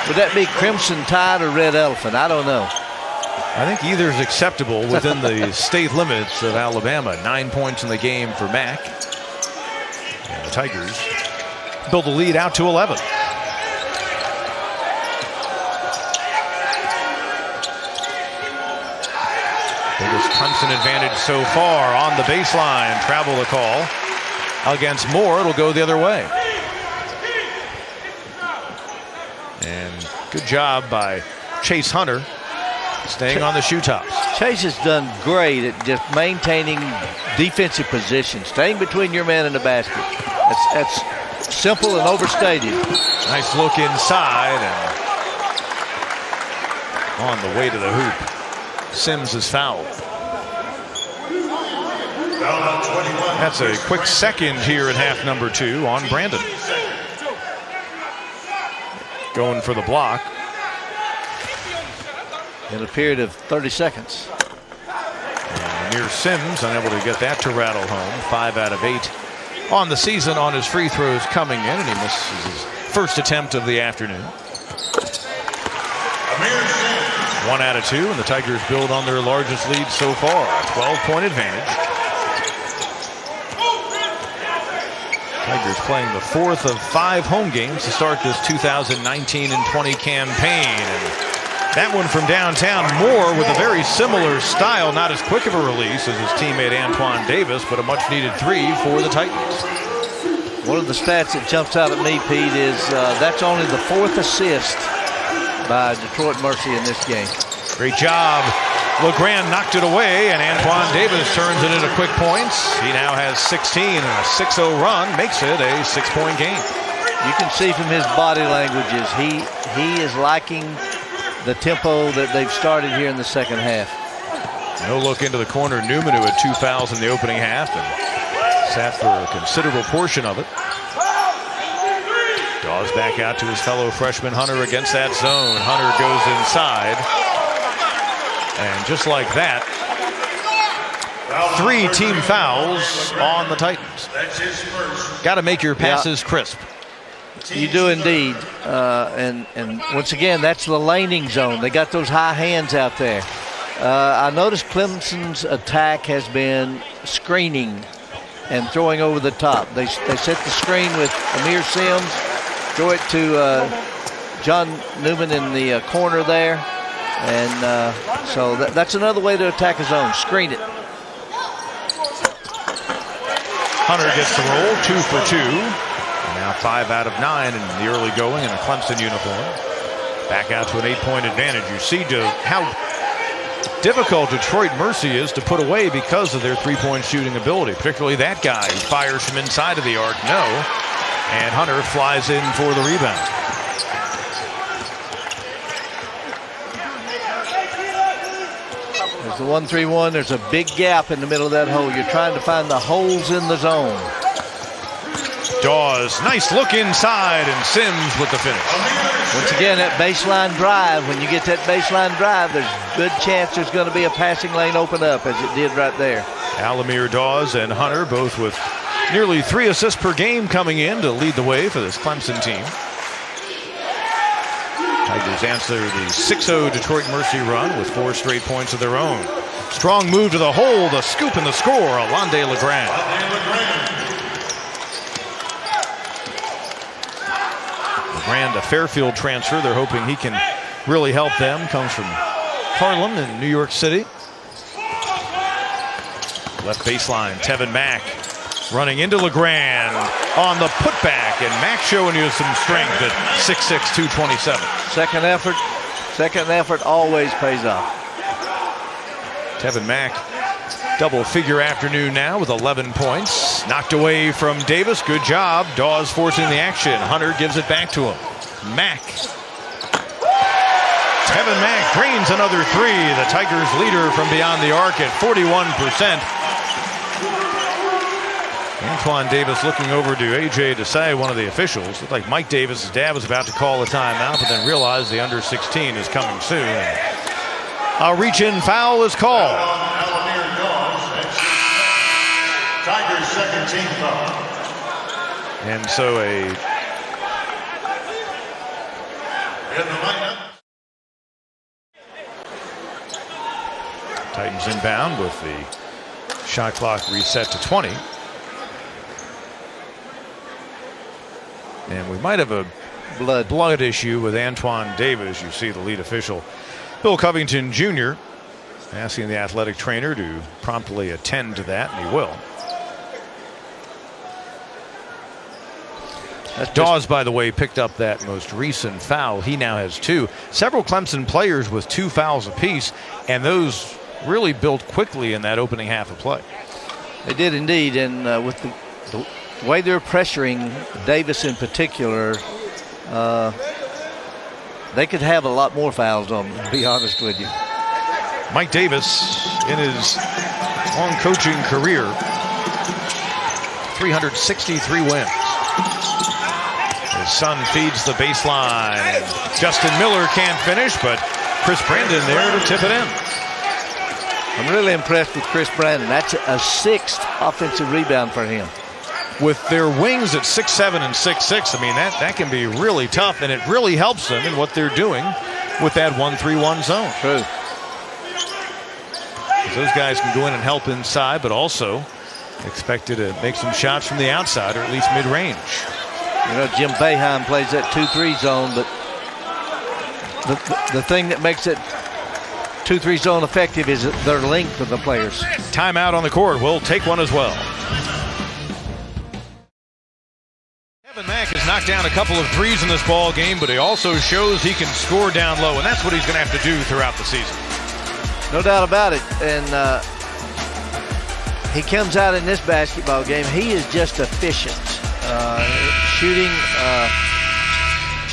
Would that be Crimson Tide or Red Elephant? I don't know. I think either is acceptable within the state limits of Alabama. 9 points in the game for Mack. And the Tigers build the lead out to 11. Biggest Clemson advantage so far on the baseline. Travel the call. Against Moore, it'll go the other way. And good job by Chase Hunter staying on the shoe tops. Chase has done great at just maintaining defensive position, staying between your man and the basket. That's simple and overstated. Nice look inside and on the way to the hoop. Sims is fouled. That's a quick second here in half number 2 on Brandon. Going for the block. In a period of 30 seconds. And Amir Sims unable to get that to rattle home. 5 out of 8 on the season on his free throws coming in, and he misses his first attempt of the afternoon. 1 out of 2, and the Tigers build on their largest lead so far, a 12-point advantage. Tigers playing the 4th of 5 home games to start this 2019 and 20 campaign. And that one from downtown, Moore with a very similar style, not as quick of a release as his teammate Antoine Davis, but a much-needed 3 for the Titans. One of the stats that jumps out at me, Pete, is that's only the 4th assist by Detroit Mercy in this game. Great job. LeGrand knocked it away, and Antoine Davis turns it into quick points. He now has 16, and a 6-0 run makes it a 6-point game. You can see from his body languages, he is liking the tempo that they've started here in the second half. No look into the corner. Newman, who had 2 fouls in the opening half and sat for a considerable portion of it. Dawes back out to his fellow freshman Hunter against that zone. Hunter goes inside. And just like that, 3 team fouls on the Titans. Got to make your passes crisp. You do indeed. And once again, that's the laning zone. They got those high hands out there. I noticed Clemson's attack has been screening and throwing over the top. They set the screen with Amir Sims, throw it to John Newman in the corner there. And so that's another way to attack a zone. Screen it. Hunter gets the roll, 2 for 2. Now 5 out of 9 in the early going in a Clemson uniform. Back out to an 8-point advantage. You see how difficult Detroit Mercy is to put away because of their 3-point shooting ability, particularly that guy who fires from inside of the arc. No. And Hunter flies in for the rebound. There's the 1-3-1. There's a big gap in the middle of that hole. You're trying to find the holes in the zone. Dawes, nice look inside, and Sims with the finish. Once again, that baseline drive, when you get that baseline drive, there's a good chance there's going to be a passing lane open up, as it did right there. Alamir Dawes and Hunter both with nearly 3 assists per game coming in to lead the way for this Clemson team. Tigers answer the 6-0 Detroit Mercy run with 4 straight points of their own. Strong move to the hole, the scoop and the score, Alonde LeGrand. LeGrand, a Fairfield transfer. They're hoping he can really help them. Comes from Harlem in New York City. Left baseline, Tevin Mack running into LeGrand on the putback, and Mack showing you some strength at 6'6", 227. Second effort always pays off. Tevin Mack, double-figure afternoon now with 11 points. Knocked away from Davis. Good job. Dawes forcing the action. Hunter gives it back to him. Mack. Tevin Mack drains another 3. The Tigers leader from beyond the arc at 41%. Antoine Davis looking over to A.J. Desai, one of the officials. Looked like Mike Davis' dad was about to call a timeout, but then realized the under 16 is coming soon. A reach-in foul is called. Tigers' second team foul. And so In the lineup. Titans inbound with the shot clock reset to 20. And we might have a blood issue with Antoine Davis. You see the lead official, Bill Covington Jr., asking the athletic trainer to promptly attend to that, and he will. Dawes, by the way, picked up that most recent foul. He now has 2. Several Clemson players with 2 fouls apiece, and those really built quickly in that opening half of play. They did indeed, and with the way they're pressuring Davis in particular, they could have a lot more fouls on them, to be honest with you. Mike Davis, in his long coaching career, 363 wins. His son feeds the baseline. Justin Miller can't finish, but Chris Brandon there to tip it in. I'm really impressed with Chris Brandon. That's a 6th offensive rebound for him. With their wings at 6'7" and 6'6", I mean, that can be really tough, and it really helps them in what they're doing with that 1-3-1 zone. True. Those guys can go in and help inside, but also expected to make some shots from the outside, or at least mid-range. You know, Jim Boeheim plays that 2-3 zone, but the thing that makes it 2-3 zone effective is their length of the players. Timeout on the court. We'll take one as well. Evan Mack has knocked down a couple of threes in this ball game, but he also shows he can score down low, and that's what he's going to have to do throughout the season. No doubt about it. And he comes out in this basketball game. He is just efficient. Shooting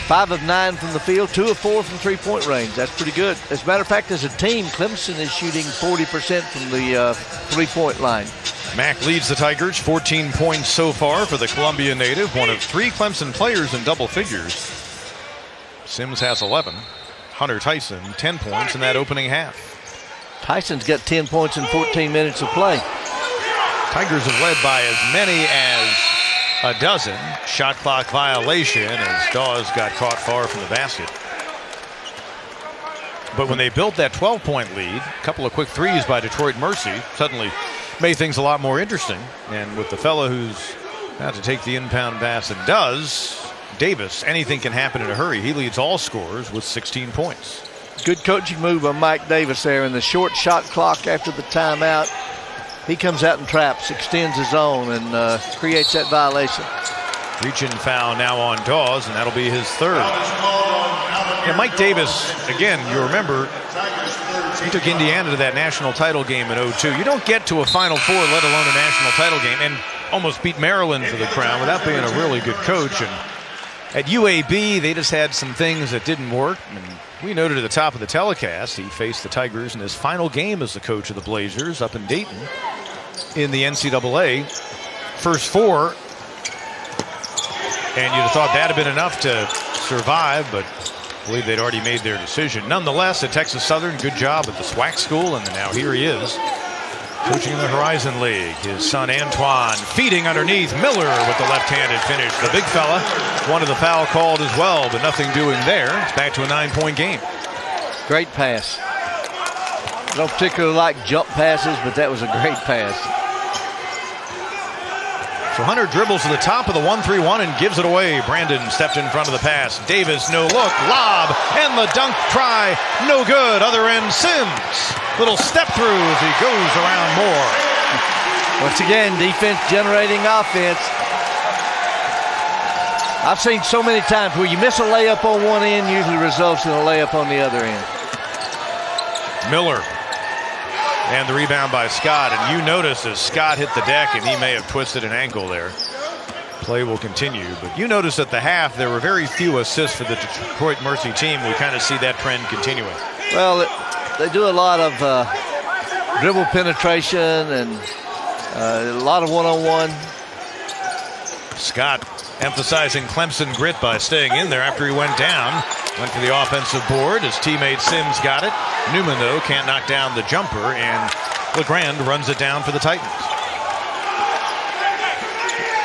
5 of 9 from the field, 2 of 4 from three-point range. That's pretty good. As a matter of fact, as a team, Clemson is shooting 40% from the three-point line. Mack leads the Tigers, 14 points so far for the Columbia native, one of 3 Clemson players in double figures. Sims has 11. Hunter Tyson, 10 points in that opening half. Tyson's got 10 points in 14 minutes of play. Tigers have led by as many as a dozen. Shot clock violation as Dawes got caught far from the basket. But when they built that 12-point lead, a couple of quick threes by Detroit Mercy suddenly made things a lot more interesting. And with the fellow who's about to take the inbound pass and does, Davis, anything can happen in a hurry. He leads all scorers with 16 points. Good coaching move by Mike Davis there in the short shot clock after the timeout. He comes out and traps, extends his zone, and creates that violation. Reach-in foul now on Dawes, and that'll be his third. And Mike Davis, again, you remember, he took Indiana to that national title game in 2002. You don't get to a Final Four, let alone a national title game, and almost beat Maryland for the crown without being a really good coach. And at UAB, they just had some things that didn't work. And we noted at the top of the telecast, he faced the Tigers in his final game as the coach of the Blazers up in Dayton in the NCAA. First 4, and you'd have thought that had been enough to survive, but I believe they'd already made their decision. Nonetheless, at Texas Southern, good job at the SWAC school, and now here he is, coaching in the Horizon League. His son Antoine feeding underneath. Miller with the left-handed finish. The big fella wanted the foul called as well, but nothing doing there. It's back to a 9-point game. Great pass. I don't particularly like jump passes, but that was a great pass. So Hunter dribbles to the top of the 1-3-1 and gives it away. Brandon stepped in front of the pass. Davis, no look, lob, and the dunk try, no good. Other end, Sims. Little step through as he goes around Moore. Once again, defense generating offense. I've seen so many times where you miss a layup on one end usually results in a layup on the other end. Miller. And the rebound by Scott. And you notice as Scott hit the deck, and he may have twisted an ankle there. Play will continue. But you notice at the half there were very few assists for the Detroit Mercy team. We kind of see that trend continuing. Well, they do a lot of dribble penetration and a lot of one-on-one. Scott emphasizing Clemson grit by staying in there after he went down. Went for the offensive board. His teammate Sims got it. Newman, though, can't knock down the jumper, and LeGrand runs it down for the Titans.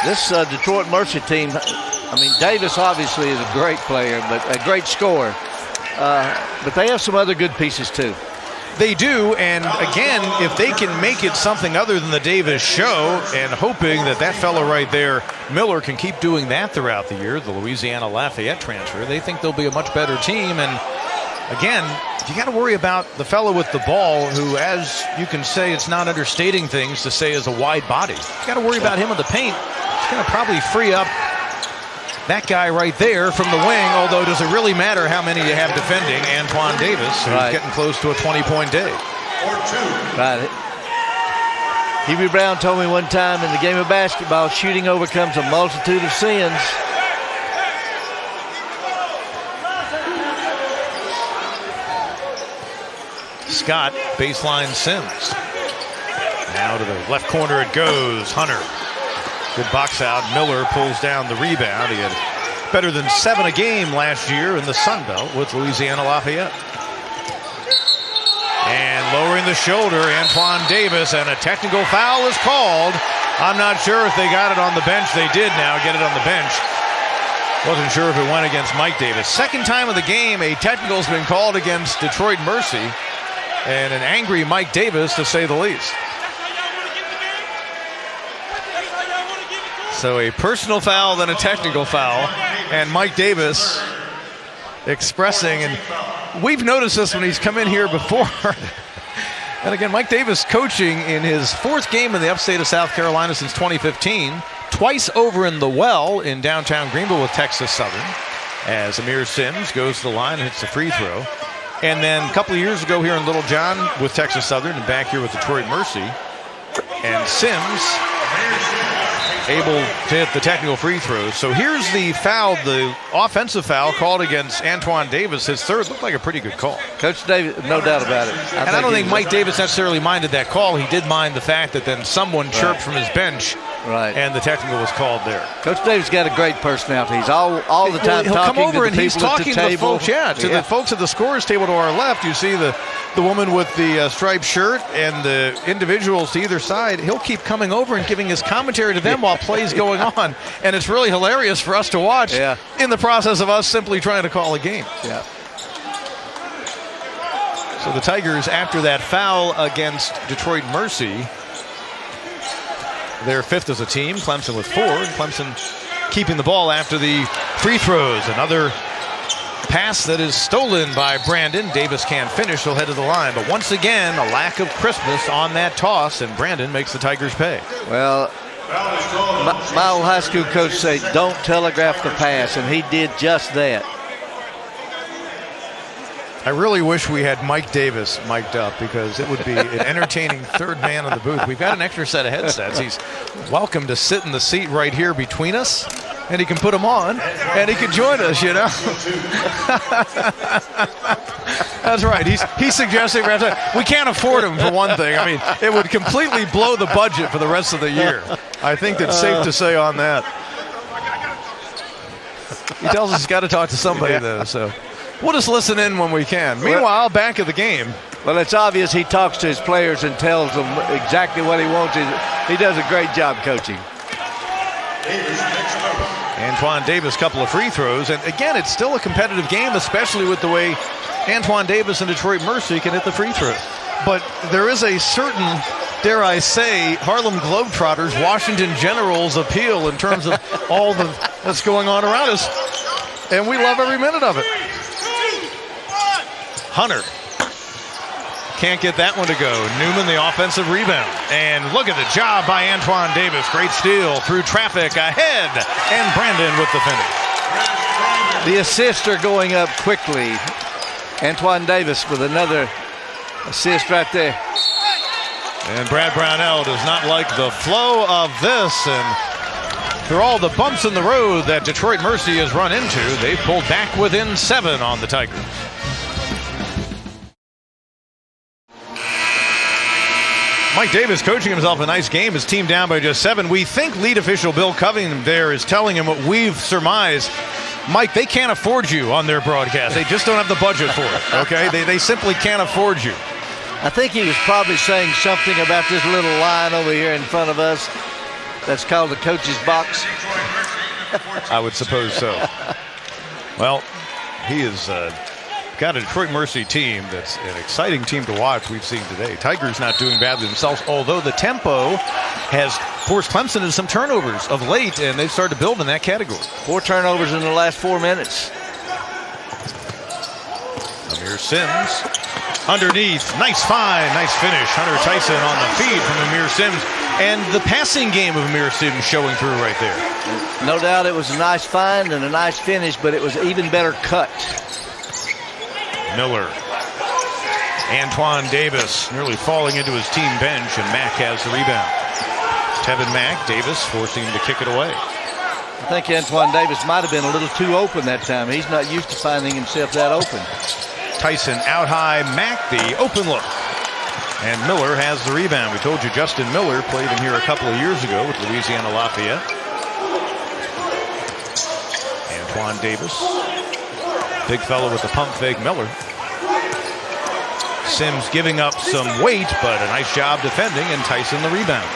This Detroit Mercy team, I mean, Davis obviously is a great player, but a great scorer. But they have some other good pieces, too. They do, and again, if they can make it something other than the Davis show, and hoping that that fellow right there, Miller, can keep doing that throughout the year, the Louisiana Lafayette transfer, they think they'll be a much better team. And again, you got to worry about the fellow with the ball who, as you can say, it's not understating things to say is a wide body. You got to worry about him in the paint. It's going to probably free up that guy right there from the wing, although does it really matter how many you have defending Antoine Davis, who's getting close to a 20-point day. Right. Hubie Brown told me one time in the game of basketball, shooting overcomes a multitude of sins. Scott, baseline Sims. Now to the left corner it goes. Hunter. Good box out. Miller pulls down the rebound. He had better than 7 a game last year in the Sun Belt with Louisiana Lafayette. And lowering the shoulder, Antoine Davis, and a technical foul is called. I'm not sure if they got it on the bench. They did now get it on the bench. Wasn't sure if it went against Mike Davis. Second time of the game, a technical's been called against Detroit Mercy. And an angry Mike Davis, to say the least. So a personal foul, then a technical foul. And Mike Davis expressing, and we've noticed this when he's come in here before. And again, Mike Davis coaching in his 4th game in the upstate of South Carolina since 2015. twice over in the well in downtown Greenville with Texas Southern, as Amir Sims goes to the line and hits the free throw. And then a couple of years ago here in Little John with Texas Southern, and back here with Detroit Mercy. And Sims able to hit the technical free throws. So here's the foul, the offensive foul called against Antoine Davis. His third looked like a pretty good call. Coach Davis, no doubt about it. I don't think Mike Davis necessarily minded that call. He did mind the fact that then someone chirped from his bench, and the technical was called there. Coach Davis got a great personality. He's all the time he'll talking come over to and the he's people talking at the to the table. folks, to the folks at the scorer's table to our left. You see the woman with the striped shirt and the individuals to either side. He'll keep coming over and giving his commentary to them while play's going on. And it's really hilarious for us to watch in the process of us simply trying to call a game. Yeah. So the Tigers, after that foul against Detroit Mercy, they're fifth as a team. Clemson with 4. And Clemson keeping the ball after the free throws. Another pass that is stolen by Brandon. Davis can't finish. He'll head to the line. But once again, a lack of crispness on that toss, and Brandon makes the Tigers pay. Well, my old high school coach said, don't telegraph the pass, and he did just that. I really wish we had Mike Davis mic'd up, because it would be an entertaining third man in the booth. We've got an extra set of headsets. He's welcome to sit in the seat right here between us, and he can put them on, and he can join us, you know. That's right. He's suggesting we can't afford him, for one thing. I mean, it would completely blow the budget for the rest of the year. I think that's safe to say on that. He tells us he's got to talk to somebody, though, so we'll just listen in when we can. Meanwhile, back at the game. Well, it's obvious he talks to his players and tells them exactly what he wants. He does a great job coaching. Antoine Davis, couple of free throws. And again, it's still a competitive game, especially with the way Antoine Davis and Detroit Mercy can hit the free throw. But there is a certain, dare I say, Harlem Globetrotters, Washington Generals appeal in terms of all that's going on around us. And we love every minute of it. Hunter can't get that one to go. Newman, the offensive rebound. And look at the job by Antoine Davis. Great steal through traffic ahead. And Brandon with the finish. The assists are going up quickly. Antoine Davis with another assist right there. And Brad Brownell does not like the flow of this. And through all the bumps in the road that Detroit Mercy has run into, they've pulled back within 7 on the Tigers. Mike Davis coaching himself a nice game. His team down by just 7. We think lead official Bill Covington there is telling him what we've surmised. Mike, they can't afford you on their broadcast. They just don't have the budget for it, okay? They simply can't afford you. I think he was probably saying something about this little line over here in front of us that's called the coach's box. I would suppose so. Well, he is got a Detroit Mercy team that's an exciting team to watch. We've seen today. Tigers not doing badly themselves, although the tempo has forced Clemson into some turnovers of late, and they've started to build in that category. 4 turnovers in the last 4 minutes. Amir Sims underneath. Nice find. Nice finish. Hunter Tyson on the feed from Amir Sims. And the passing game of Amir Sims showing through right there. No doubt it was a nice find and a nice finish, but it was even better cut. Miller. Antoine Davis nearly falling into his team bench, and Mack has the rebound. Tevin Mack, Davis forcing him to kick it away. I think Antoine Davis might have been a little too open that time. He's not used to finding himself that open. Tyson out high, Mack the open look. And Miller has the rebound. We told you Justin Miller played in here a couple of years ago with Louisiana Lafayette. Antoine Davis. Big fellow with the pump fake, Miller. Sims giving up some weight, but a nice job defending, and Tyson the rebound.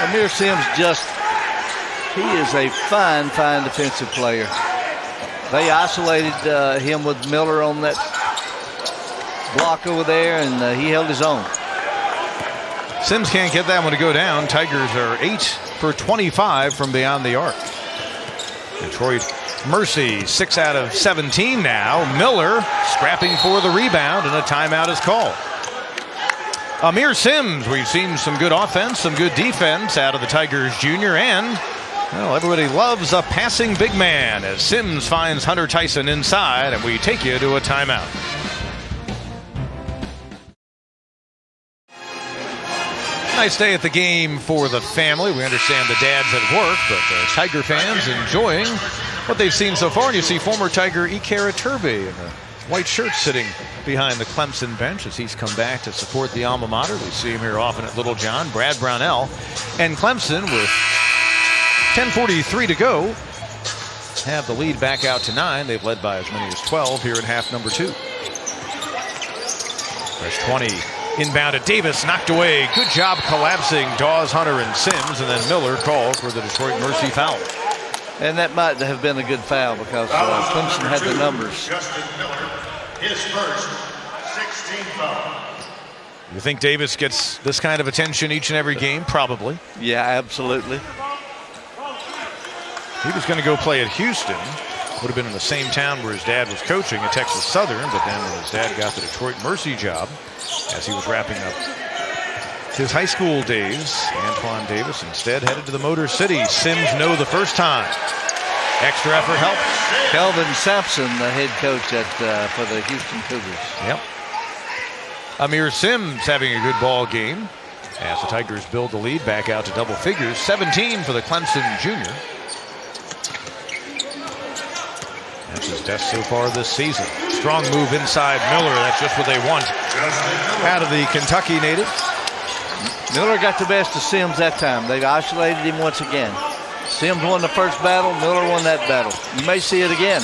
Amir Sims he is a fine defensive player. They isolated him with Miller on that block over there, and he held his own. Sims can't get that one to go down. Tigers are 8 for 25 from beyond the arc. Detroit Mercy 6 out of 17 now. Miller scrapping for the rebound, and a timeout is called. Amir Sims, we've seen some good offense, some good defense out of the Tigers junior, and well, everybody loves a passing big man as Sims finds Hunter Tyson inside, and we take you to a timeout. Nice day at the game for the family. We understand the dad's at work, but the Tiger fans enjoying what they've seen so far. And you see former Tiger Ikara Turbe in the white shirt sitting behind the Clemson bench as he's come back to support the alma mater. We see him here often at Little John. Brad Brownell and Clemson with 10:43 to go have the lead back out to 9. They've led by as many as 12 here in half number 2. Fresh 20 inbound to Davis, knocked away. Good job collapsing Dawes, Hunter, and Sims, and then Miller called for the Detroit Mercy foul. And that might have been a good foul because Clemson had the numbers. Justin Miller, his first 16 foul. You think Davis gets this kind of attention each and every game? Probably. Yeah, absolutely. He was going to go play at Houston. Would have been in the same town where his dad was coaching at Texas Southern, but then when his dad got the Detroit Mercy job, as he was wrapping up his high school days, Antoine Davis instead headed to the Motor City. Sims no the first time. Extra effort helped. Kelvin Sampson, the head coach for the Houston Cougars. Yep. Amir Sims having a good ball game as the Tigers build the lead back out to double figures. 17 for the Clemson junior. That's his best so far this season. Strong move inside Miller. That's just what they want out of the Kentucky native. Miller got the best of Sims that time. They've isolated him once again. Sims won the first battle. Miller won that battle. You may see it again.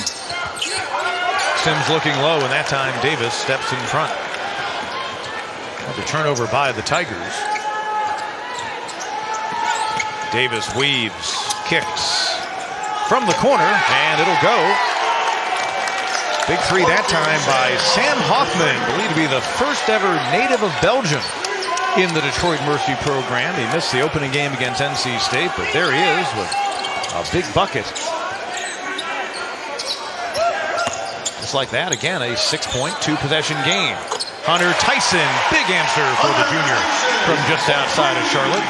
Sims looking low, and that time Davis steps in front. The turnover by the Tigers. Davis weaves, kicks from the corner, and it'll go. Big three that time by Sam Hoffman, believed to be the first ever native of Belgium in the Detroit Mercy program. He missed the opening game against NC State, but there he is with a big bucket. Just like that, again, a 6-point, 2-possession game. Hunter Tyson, big answer for the junior from just outside of Charlotte.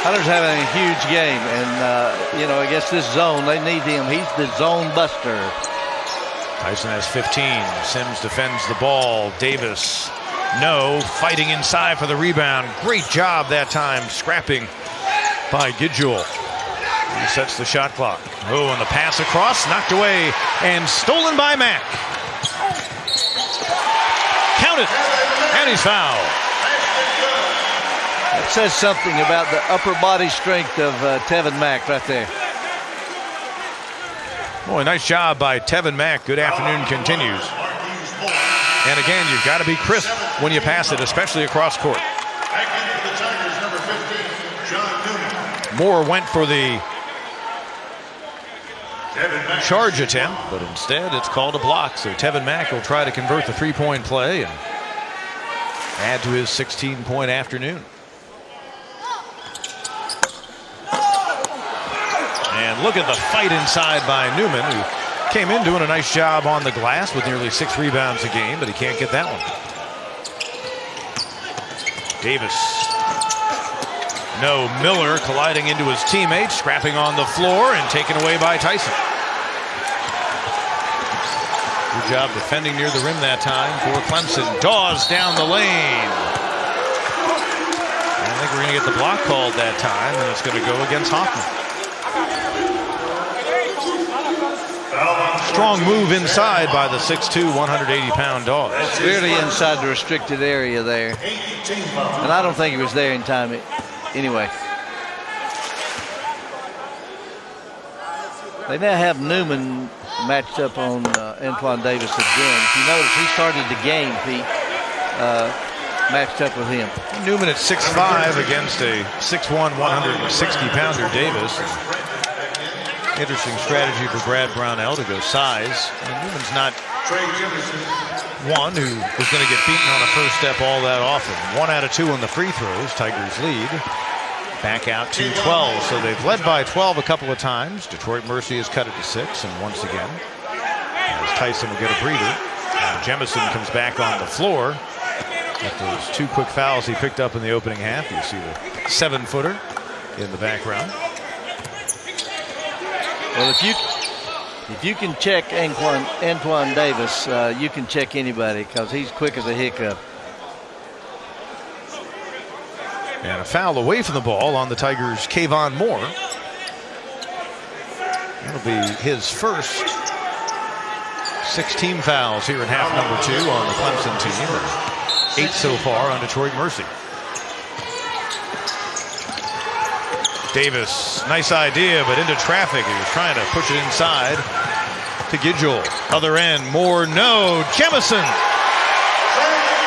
Hunter's having a huge game, and, against this zone, they need him. He's the zone buster. Tyson has 15. Sims defends the ball. Davis, no. Fighting inside for the rebound. Great job that time, scrapping by Gidjul. He sets the shot clock. Oh, and the pass across, knocked away, and stolen by Mack. Counted, and he's fouled. That says something about the upper body strength of Tevin Mack right there. Boy, nice job by Tevin Mack. Good afternoon continues. And again, you've got to be crisp when you pass it, especially across court. Back in for the Tigers, number 15, John Newman. Moore went for the charge attempt, but instead it's called a block. So Tevin Mack will try to convert the three-point play and add to his 16-point afternoon. And look at the fight inside by Newman, who came in doing a nice job on the glass with nearly 6 rebounds a game, but he can't get that one. Davis. No, Miller colliding into his teammates, scrapping on the floor and taken away by Tyson. Good job defending near the rim that time for Clemson. Dawes down the lane. I think we're going to get the block called that time, and it's going to go against Hoffman. Strong move inside by the 6'2", 180-pound Dawes. Clearly inside the restricted area there. And I don't think he was there in time anyway. They now have Newman matched up on Antoine Davis again. If you notice, he started the game, Pete, matched up with him. Newman at 6'5" against a 6'1", 160-pounder Davis. Interesting strategy for Brad Brownell to go size. And Newman's not one who is going to get beaten on a first step all that often. 1 out of 2 on the free throws. Tigers lead. Back out to 12. So they've led by 12 a couple of times. Detroit Mercy has cut it to 6. And once again, as Tyson will get a breather. Jemison comes back on the floor. After those 2 quick fouls he picked up in the opening half, you see the 7-footer in the background. Well, if you can check Antoine Davis, you can check anybody because he's quick as a hiccup. And a foul away from the ball on the Tigers' Kayvon Moore. That'll be his first 6 team fouls here in half number 2 on the Clemson team. 8 so far on Detroit Mercy. Davis, nice idea, but into traffic. He was trying to push it inside to Gidgel. Other end, Moore, no. Jemison.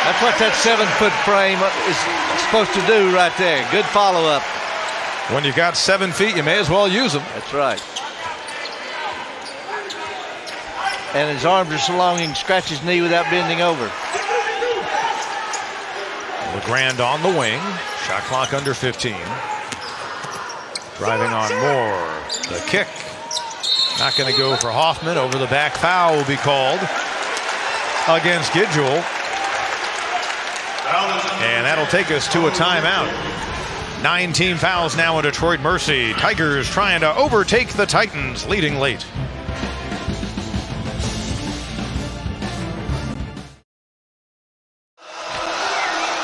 That's what that 7-foot frame is supposed to do right there. Good follow-up. When you've got 7 feet, you may as well use them. That's right. And his arms are so long he can scratch his knee without bending over. LeGrand on the wing. Shot clock under 15. Driving on Moore. The kick. Not going to go for Hoffman. Over the back, foul will be called against Gidgel. And that'll take us to a timeout. 9 team fouls now in Detroit Mercy. Tigers trying to overtake the Titans, leading late.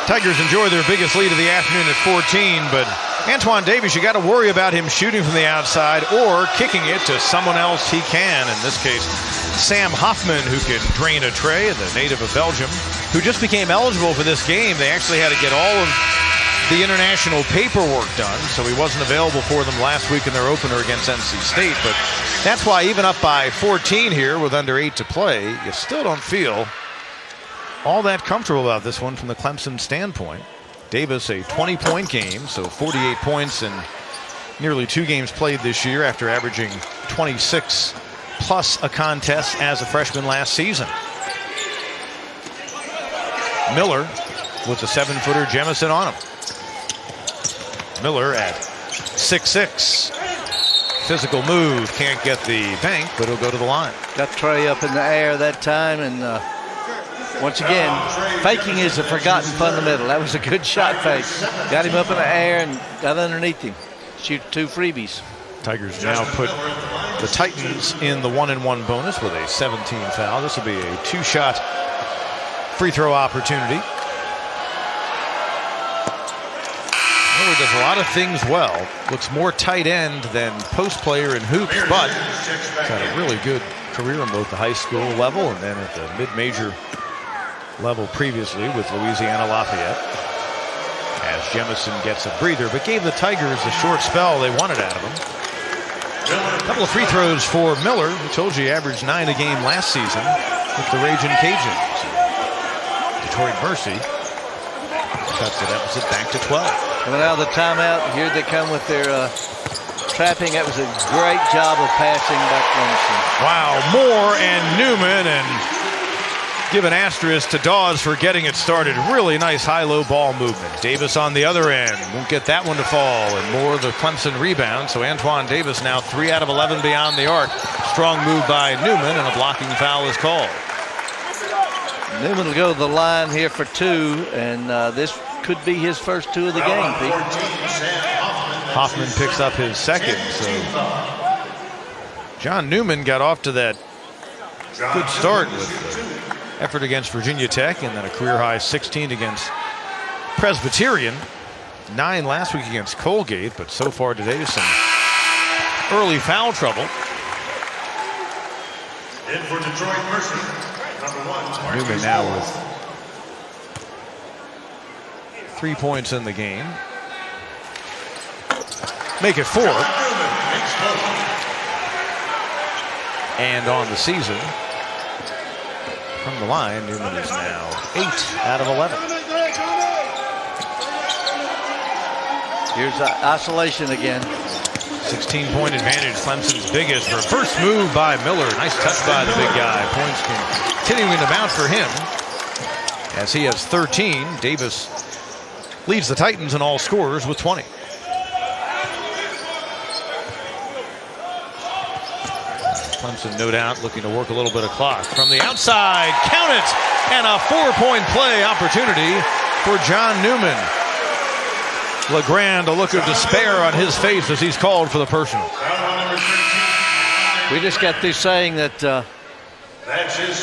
Tigers enjoy their biggest lead of the afternoon at 14, but Antoine Davis, you got to worry about him shooting from the outside or kicking it to someone else he can. In this case, Sam Hoffman, who can drain a tray, the native of Belgium, who just became eligible for this game. They actually had to get all of the international paperwork done, so he wasn't available for them last week in their opener against NC State. But that's why even up by 14 here with under 8 to play, you still don't feel all that comfortable about this one from the Clemson standpoint. Davis, a 20-point game, so 48 points in nearly 2 games played this year after averaging 26 plus a contest as a freshman last season. Miller with the 7-footer, Jemison on him. Miller at 6'6". Physical move, can't get the bank, but he'll go to the line. Got Trey up in the air that time, and once again, faking is a forgotten fundamental. That was a good shot fake. Got him up in the air and got underneath him. Shoot 2 freebies. Tigers now put the Titans in the 1-and-1 bonus with a 17 foul. This will be a 2-shot free throw opportunity. Miller does a lot of things well. Looks more tight end than post player in hoops, but he's had a really good career on both the high school level and then at the mid-major level previously with Louisiana Lafayette. As Jemison gets a breather, but gave the Tigers the short spell they wanted out of him. A couple of free throws for Miller. We told you he averaged 9 a game last season with the Ragin' Cajuns. Detroit Mercy cuts the deficit back to 12. Coming out of the timeout, here they come with their trapping. That was a great job of passing by Clemson. Wow, Moore and Newman, and give an asterisk to Dawes for getting it started. Really nice high-low ball movement. Davis on the other end. Won't get that one to fall. And Moore the Clemson rebound. So Antoine Davis now 3 out of 11 beyond the arc. Strong move by Newman, and a blocking foul is called. Newman will go to the line here for 2, and this could be his first 2 of the game, Pete. Hoffman picks up his second. So John Newman got off to that good start with effort against Virginia Tech, and then a career-high 16 against Presbyterian. 9 last week against Colgate, but so far today some early foul trouble. In for Detroit Mercy, number 1. Newman now with 3 points in the game. Make it 4. And on the season, from the line, Newman is now 8 out of 11. Here's isolation again. 16-point advantage, Clemson's biggest. Reverse move by Miller. Nice touch by the big guy. Points continuing to mount for him as he has 13. Davis leads the Titans in all scorers with 20. Clemson, no doubt, looking to work a little bit of clock. From the outside, count it! And a 4-point play opportunity for John Newman. LeGrand, a look of despair on his face as he's called for the personal. We just got through saying that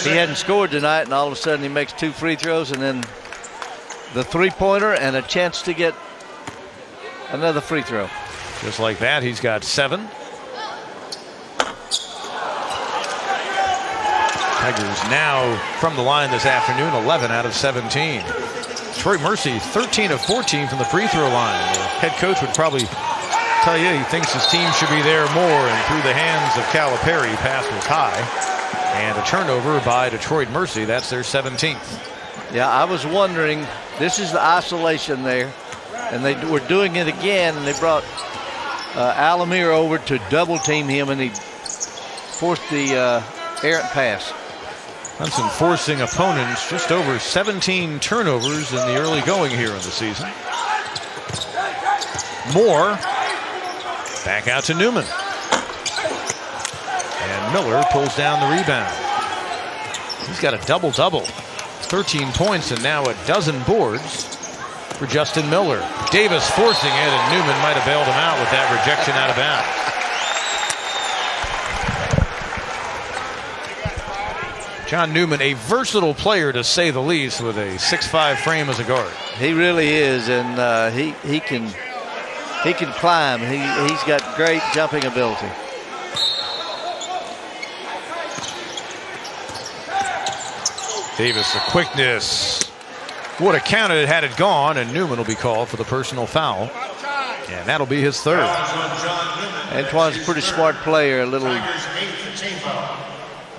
he hadn't scored tonight, and all of a sudden he makes 2 free throws, and then the three-pointer and a chance to get another free throw. Just like that, he's got 7. Tigers now from the line this afternoon, 11 out of 17. Detroit Mercy, 13 of 14 from the free throw line. The head coach would probably tell you he thinks his team should be there more, and through the hands of Calipari, pass was high. And a turnover by Detroit Mercy. That's their 17th. Yeah, I was wondering, this is the isolation there, and they were doing it again, and they brought Alamir over to double team him, and he forced the errant pass. Clemson forcing opponents just over 17 turnovers in the early going here in the season. Moore back out to Newman. And Miller pulls down the rebound. He's got a double-double. 13 points and now a dozen boards for Justin Miller. Davis forcing it, and Newman might have bailed him out with that rejection out of bounds. John Newman, a versatile player to say the least, with a 6'5" frame as a guard. He really is, and he can climb. He's got great jumping ability. Davis, the quickness would have counted had it gone, and Newman will be called for the personal foul, and that'll be his 3rd. Antoine's a pretty smart player. A little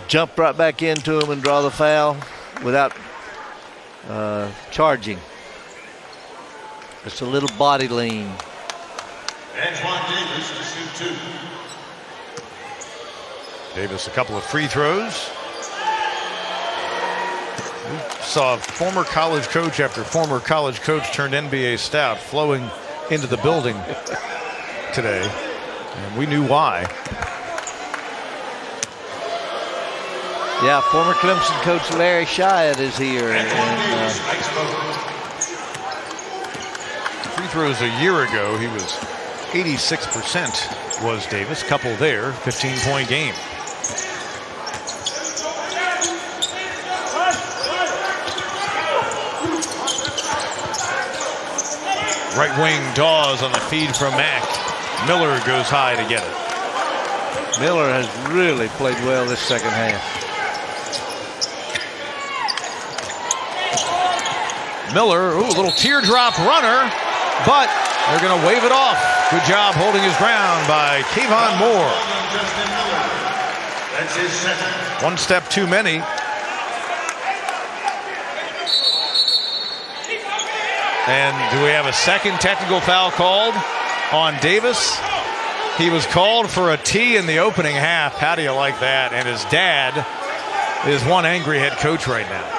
jump right back into him and draw the foul without charging. Just a little body lean. Antoine Davis to shoot 2. Davis, a couple of free throws. We saw former college coach after former college coach turned NBA scout flowing into the building today, and we knew why. Yeah, former Clemson coach Larry Shyatt is here. And, free throws a year ago, he was 86% was Davis. Couple there, 15-point game. Right wing Dawes on the feed from Mack. Miller goes high to get it. Miller has really played well this second half. Miller, ooh, a little teardrop runner, but they're going to wave it off. Good job holding his ground by Kayvon Moore. That's his 2nd. One step too many. And do we have a second technical foul called on Davis? He was called for a T in the opening half. How do you like that? And his dad is one angry head coach right now.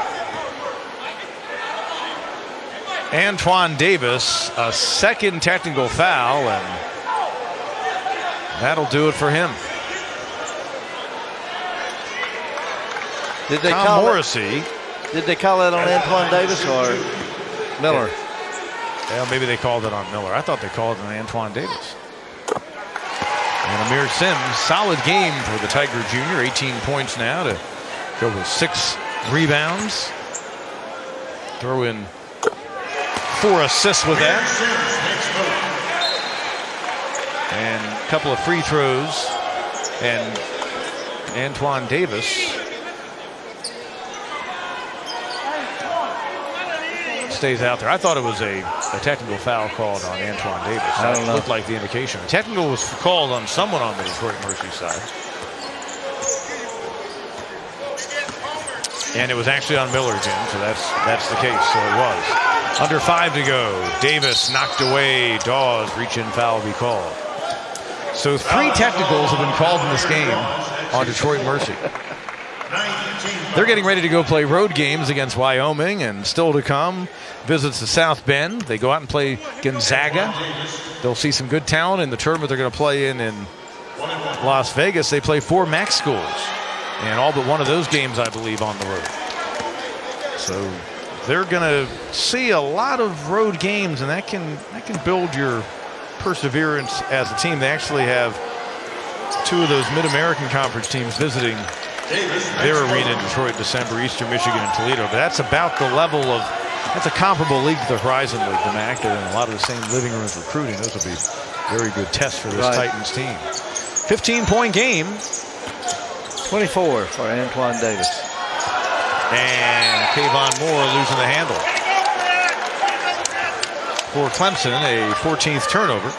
Antoine Davis, a second technical foul, and that'll do it for him. Did they Tom Morrissey. Did they call that on Antoine Davis or Miller? Well, maybe they called it on Miller. I thought they called it on Antoine Davis. And Amir Sims, solid game for the Tiger Jr. 18 points now to go with 6 rebounds. Throw in 4 assists with that. And a couple of free throws. And Antoine Davis stays out there. I thought it was a technical foul called on Antoine Davis. I don't know. It looked like the indication. A technical was called on someone on the Detroit Mercy side. And it was actually on Miller, Jim, so that's the case. So it was. Under 5 to go. Davis knocked away. Dawes, reach-in foul will be called. So 3 technicals have been called in this game on Detroit Mercy. They're getting ready to go play road games against Wyoming, and still to come, visits to South Bend. They go out and play Gonzaga. They'll see some good talent in the tournament they're going to play in Las Vegas, they play 4 MAC schools, and all but one of those games, I believe, on the road. So they're going to see a lot of road games, and that can build your perseverance as a team. They actually have 2 of those Mid-American Conference teams visiting their arena in Detroit, December, Eastern Michigan and Toledo. But that's about the level of, that's a comparable league to the Horizon League, the MAC. They're in a lot of the same living rooms recruiting. Those will be very good tests for this Titans team. 15-point game. 24 for Antoine Davis. And Kayvon Moore losing the handle. For Clemson, a 14th turnover.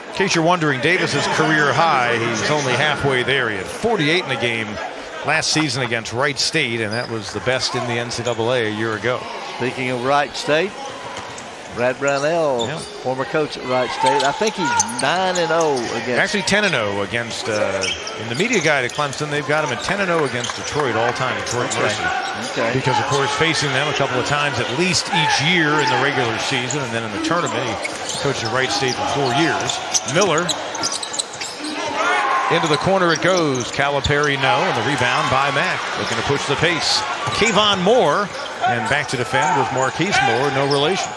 In case you're wondering, Davis's career high, he's only halfway there. He had 48 in the game last season against Wright State, and that was the best in the NCAA a year ago. Speaking of Wright State, Brad Brownell, former coach at Wright State. I think he's 9-0 against. Actually 10-0 against, in the media guide at Clemson, they've got him at 10-0 against Detroit all-time, Detroit Mercy. Okay. Because, of course, facing them a couple of times at least each year in the regular season, and then in the tournament, he coached at Wright State for 4 years. Miller, into the corner it goes. Calipari, no, and the rebound by Mack. Looking to push the pace. Kayvon Moore, and back to defend with Marquise Moore, no relation.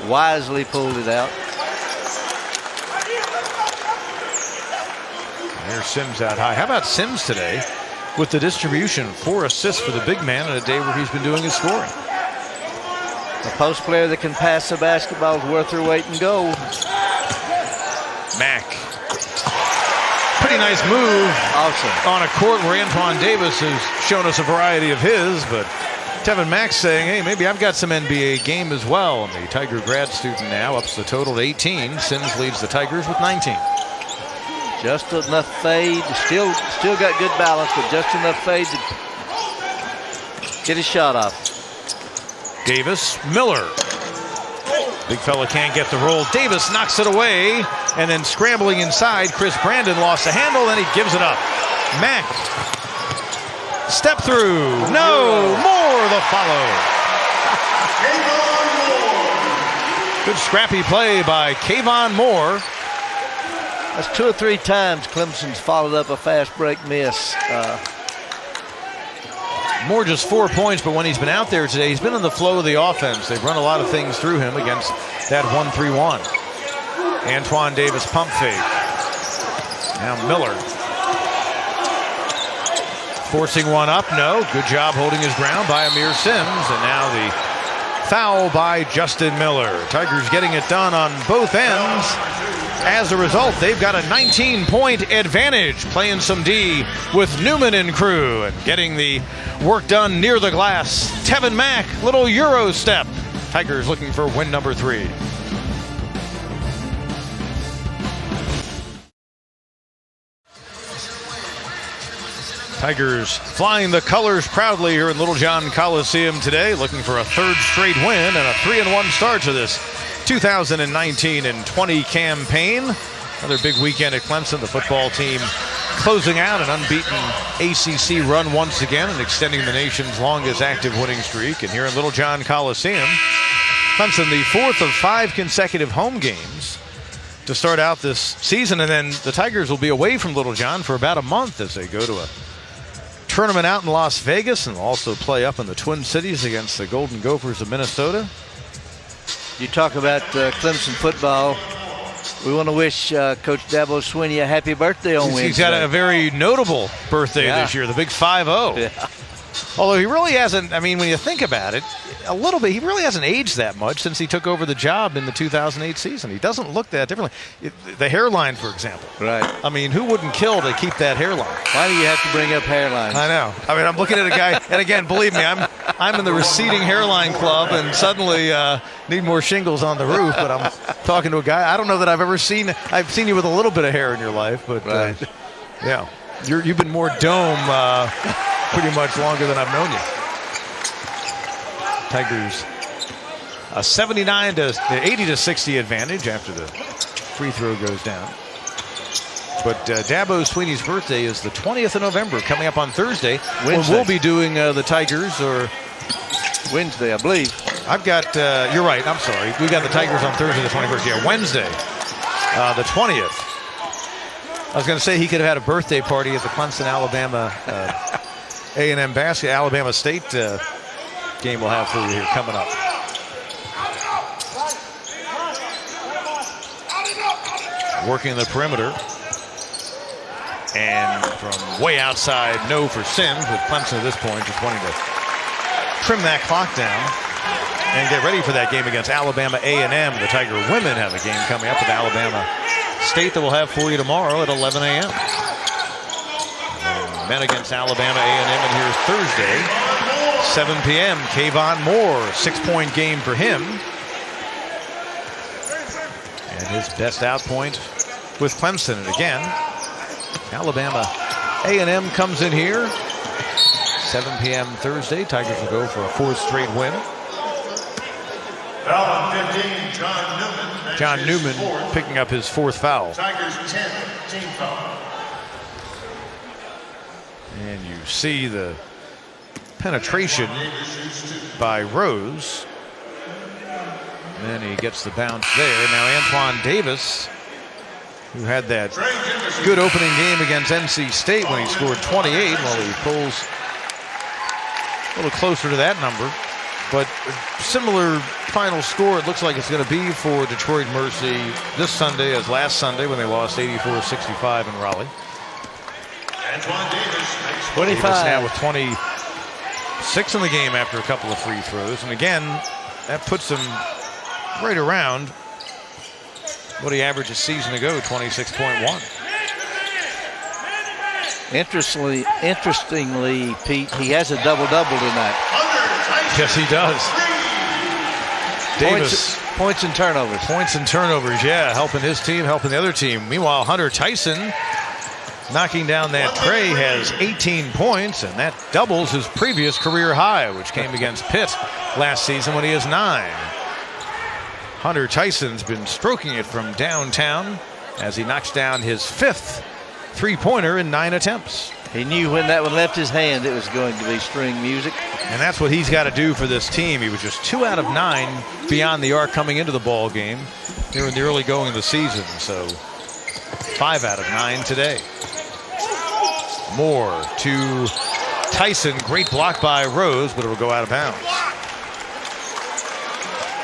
Wisely pulled it out. There's Sims out high. How about Sims today with the distribution? 4 assists for the big man on a day where he's been doing his scoring. A post player that can pass the basketball is worth their weight in gold. Mack. Pretty nice move. Awesome. On a court where Antoine Davis has shown us a variety of his, but Tevin Mack saying, hey, maybe I've got some NBA game as well. And the Tiger grad student now ups the total to 18. Sims leads the Tigers with 19. Just enough fade. Still got good balance, but just enough fade to get his shot off. Davis, Miller. Big fella can't get the roll. Davis knocks it away, and then scrambling inside, Chris Brandon lost the handle, and he gives it up. Mack. Step through. No. Moore the follow. Good scrappy play by Kayvon Moore. That's 2 or 3 times Clemson's followed up a fast break miss. Moore just 4 points, but when he's been out there today, he's been in the flow of the offense. They've run a lot of things through him against that 1-3-1. Antoine Davis pump fake. Now Miller. Forcing one up, no. Good job holding his ground by Amir Sims, and now the foul by Justin Miller. Tigers getting it done on both ends. As a result, they've got a 19-point advantage, playing some D with Newman and crew, and getting the work done near the glass. Tevin Mack, little Euro step. Tigers looking for win number 3. Tigers flying the colors proudly here in Littlejohn Coliseum today, looking for a 3rd straight win and a 3-1 start to this 2019 and 20 campaign. Another big weekend at Clemson. The football team closing out an unbeaten ACC run once again and extending the nation's longest active winning streak. And here in Littlejohn Coliseum, Clemson, the 4th of 5 consecutive home games to start out this season. And then the Tigers will be away from Littlejohn for about a month as they go to a tournament out in Las Vegas, and also play up in the Twin Cities against the Golden Gophers of Minnesota. You talk about Clemson football. We want to wish Coach Dabo Swinney a happy birthday on Wednesday. He's got a very notable birthday this year, the big 5-0. Yeah. Although he really hasn't, I mean, when you think about it, a little bit, he really hasn't aged that much since he took over the job in the 2008 season. He doesn't look that differently. The hairline, for example. Right. I mean, who wouldn't kill to keep that hairline? Why do you have to bring up hairline? I know. I mean, I'm looking at a guy, and again, believe me, I'm in the receding hairline club, and suddenly need more shingles on the roof. But I'm talking to a guy. I don't know that I've seen you with a little bit of hair in your life, but right. Yeah, you've been more dome pretty much longer than I've known you. Tigers a 79 to 80 to 60 advantage after the free throw goes down. But Dabo Swinney's birthday is the 20th of November, coming up on Thursday. Wednesday. We'll be doing the Tigers, or Wednesday, I believe. I've got, you're right, I'm sorry. We got the Tigers on Thursday the 21st. Yeah, Wednesday. The 20th. I was going to say he could have had a birthday party at the Clemson, Alabama, A&M Alabama State game we'll have for you here coming up. Working the perimeter. And from way outside, no for Sims, with Clemson at this point just wanting to trim that clock down and get ready for that game against Alabama A&M. The Tiger women have a game coming up with Alabama State that we'll have for you tomorrow at 11 a.m. Men against Alabama A&M in here Thursday, 7 p.m. Kayvon Moore, 6-point game for him. And his best out point with Clemson. And again, Alabama A&M comes in here, 7 p.m. Thursday. Tigers will go for a 4th straight win. Foul 15, John Newman. John Newman picking up his 4th foul. Tigers 10th team foul. And you see the penetration by Rose. And then he gets the bounce there. Now Antoine Davis, who had that good opening game against NC State when he scored 28. Well, he pulls a little closer to that number. But similar final score it looks like it's going to be for Detroit Mercy this Sunday as last Sunday when they lost 84-65 in Raleigh. Antoine Davis, 25. Davis now with 26 in the game after a couple of free throws. And again, that puts him right around what he averaged a season ago, 26.1. Interestingly, Pete, he has a double-double tonight. Yes, he does. Davis. Points and turnovers. Points and turnovers, yeah, helping his team, helping the other team. Meanwhile, Hunter Tyson knocking down that tray has 18 points, and that doubles his previous career high, which came against Pitt last season when he has 9. Hunter Tyson's been stroking it from downtown as he knocks down his 5th three-pointer in 9 attempts. He knew when that one left his hand it was going to be string music. And that's what he's got to do for this team. He was just 2 out of 9 beyond the arc coming into the ball game here in the early going of the season. So 5 out of 9 today. Moore to Tyson. Great block by Rose, but it will go out of bounds.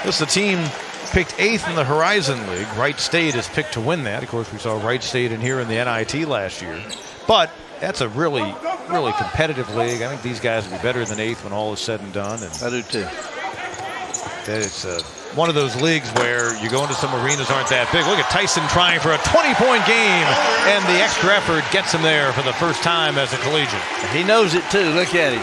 This is the team picked 8th in the Horizon League. Wright State is picked to win that. Of course, we saw Wright State in here in the NIT last year. But that's a really, really competitive league. I think these guys will be better than 8th when all is said and done. And I do too. it's one of those leagues where you go into some arenas aren't that big. Look at Tyson trying for a 20-point game, and the extra effort gets him there for the first time as a collegiate. He knows it too. Look at him.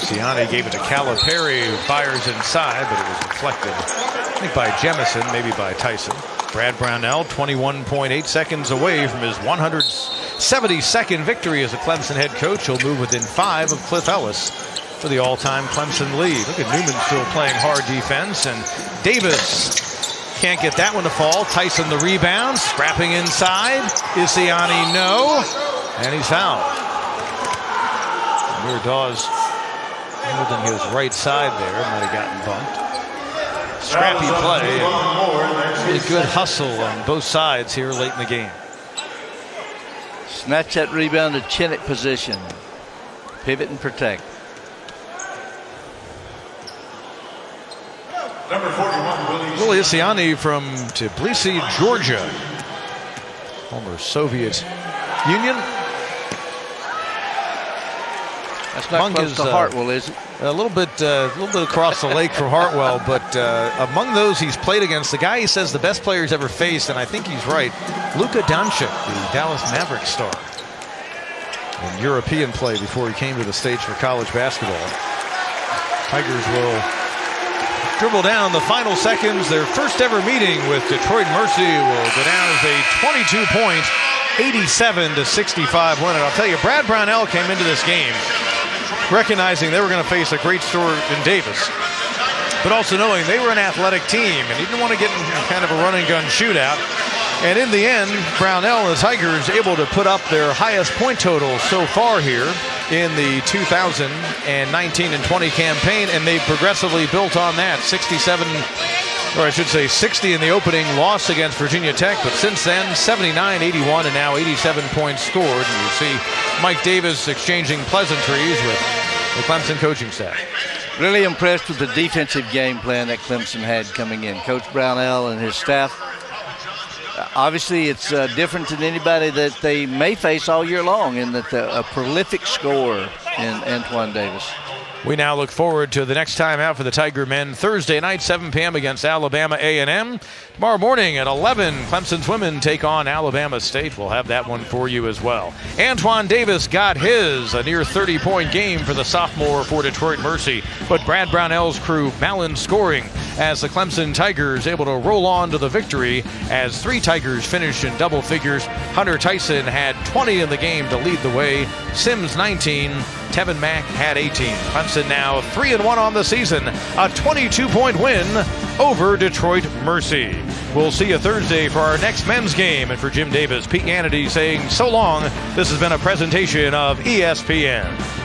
Siani gave it to Calipari, who fires inside, but it was deflected, I think, by Jemison, maybe by Tyson. Brad Brownell, 21.8 seconds away from his 172nd victory as a Clemson head coach. He'll move within 5 of Cliff Ellis for the all-time Clemson lead. Look at Newman still playing hard defense, and Davis can't get that one to fall. Tyson the rebound, scrapping inside. Isiani, no, and he's fouled. Amir Dawes holding his right side there, might have gotten bumped. Scrappy play, a good hustle on both sides here late in the game. Snatch that rebound to Chinnick position. Pivot and protect. Number 41, Willie Isiani from Tbilisi, Georgia. Former Soviet Union. That's not close to Hartwell, is it? A little bit across the lake from Hartwell, but among those he's played against, the guy he says the best players ever faced, and I think he's right, Luka Doncic, the Dallas Mavericks star, in European play before he came to the States for college basketball. Tigers will dribble down the final seconds. Their first ever meeting with Detroit Mercy will go down as a 22-point, 87-65 win. And I'll tell you, Brad Brownell came into this game recognizing they were going to face a great star in Davis, but also knowing they were an athletic team and he didn't want to get in kind of a run and gun shootout. And in the end, Brownell and the Tigers able to put up their highest point total so far here in the 2019 and 20 campaign, and they progressively built on that. 60 in the opening loss against Virginia Tech, but since then 79, 81, and now 87 points scored. And you see Mike Davis exchanging pleasantries with the Clemson coaching staff. Really impressed with the defensive game plan that Clemson had coming in. Coach Brownell and his staff. Obviously, it's different than anybody that they may face all year long, in that a prolific scorer in Antoine Davis. We now look forward to the next time out for the Tiger men, Thursday night, 7 p.m. against Alabama A&M. Tomorrow morning at 11, Clemson's women take on Alabama State. We'll have that one for you as well. Antoine Davis got his, a near 30-point game for the sophomore for Detroit Mercy. But Brad Brownell's crew balanced scoring as the Clemson Tigers able to roll on to the victory as 3 Tigers finished in double figures. Hunter Tyson had 20 in the game to lead the way. Sims 19. Tevin Mack had 18. Clemson now 3-1 on the season, a 22-point win over Detroit Mercy. We'll see you Thursday for our next men's game. And for Jim Davis, Pete Hannity saying so long. This has been a presentation of ESPN.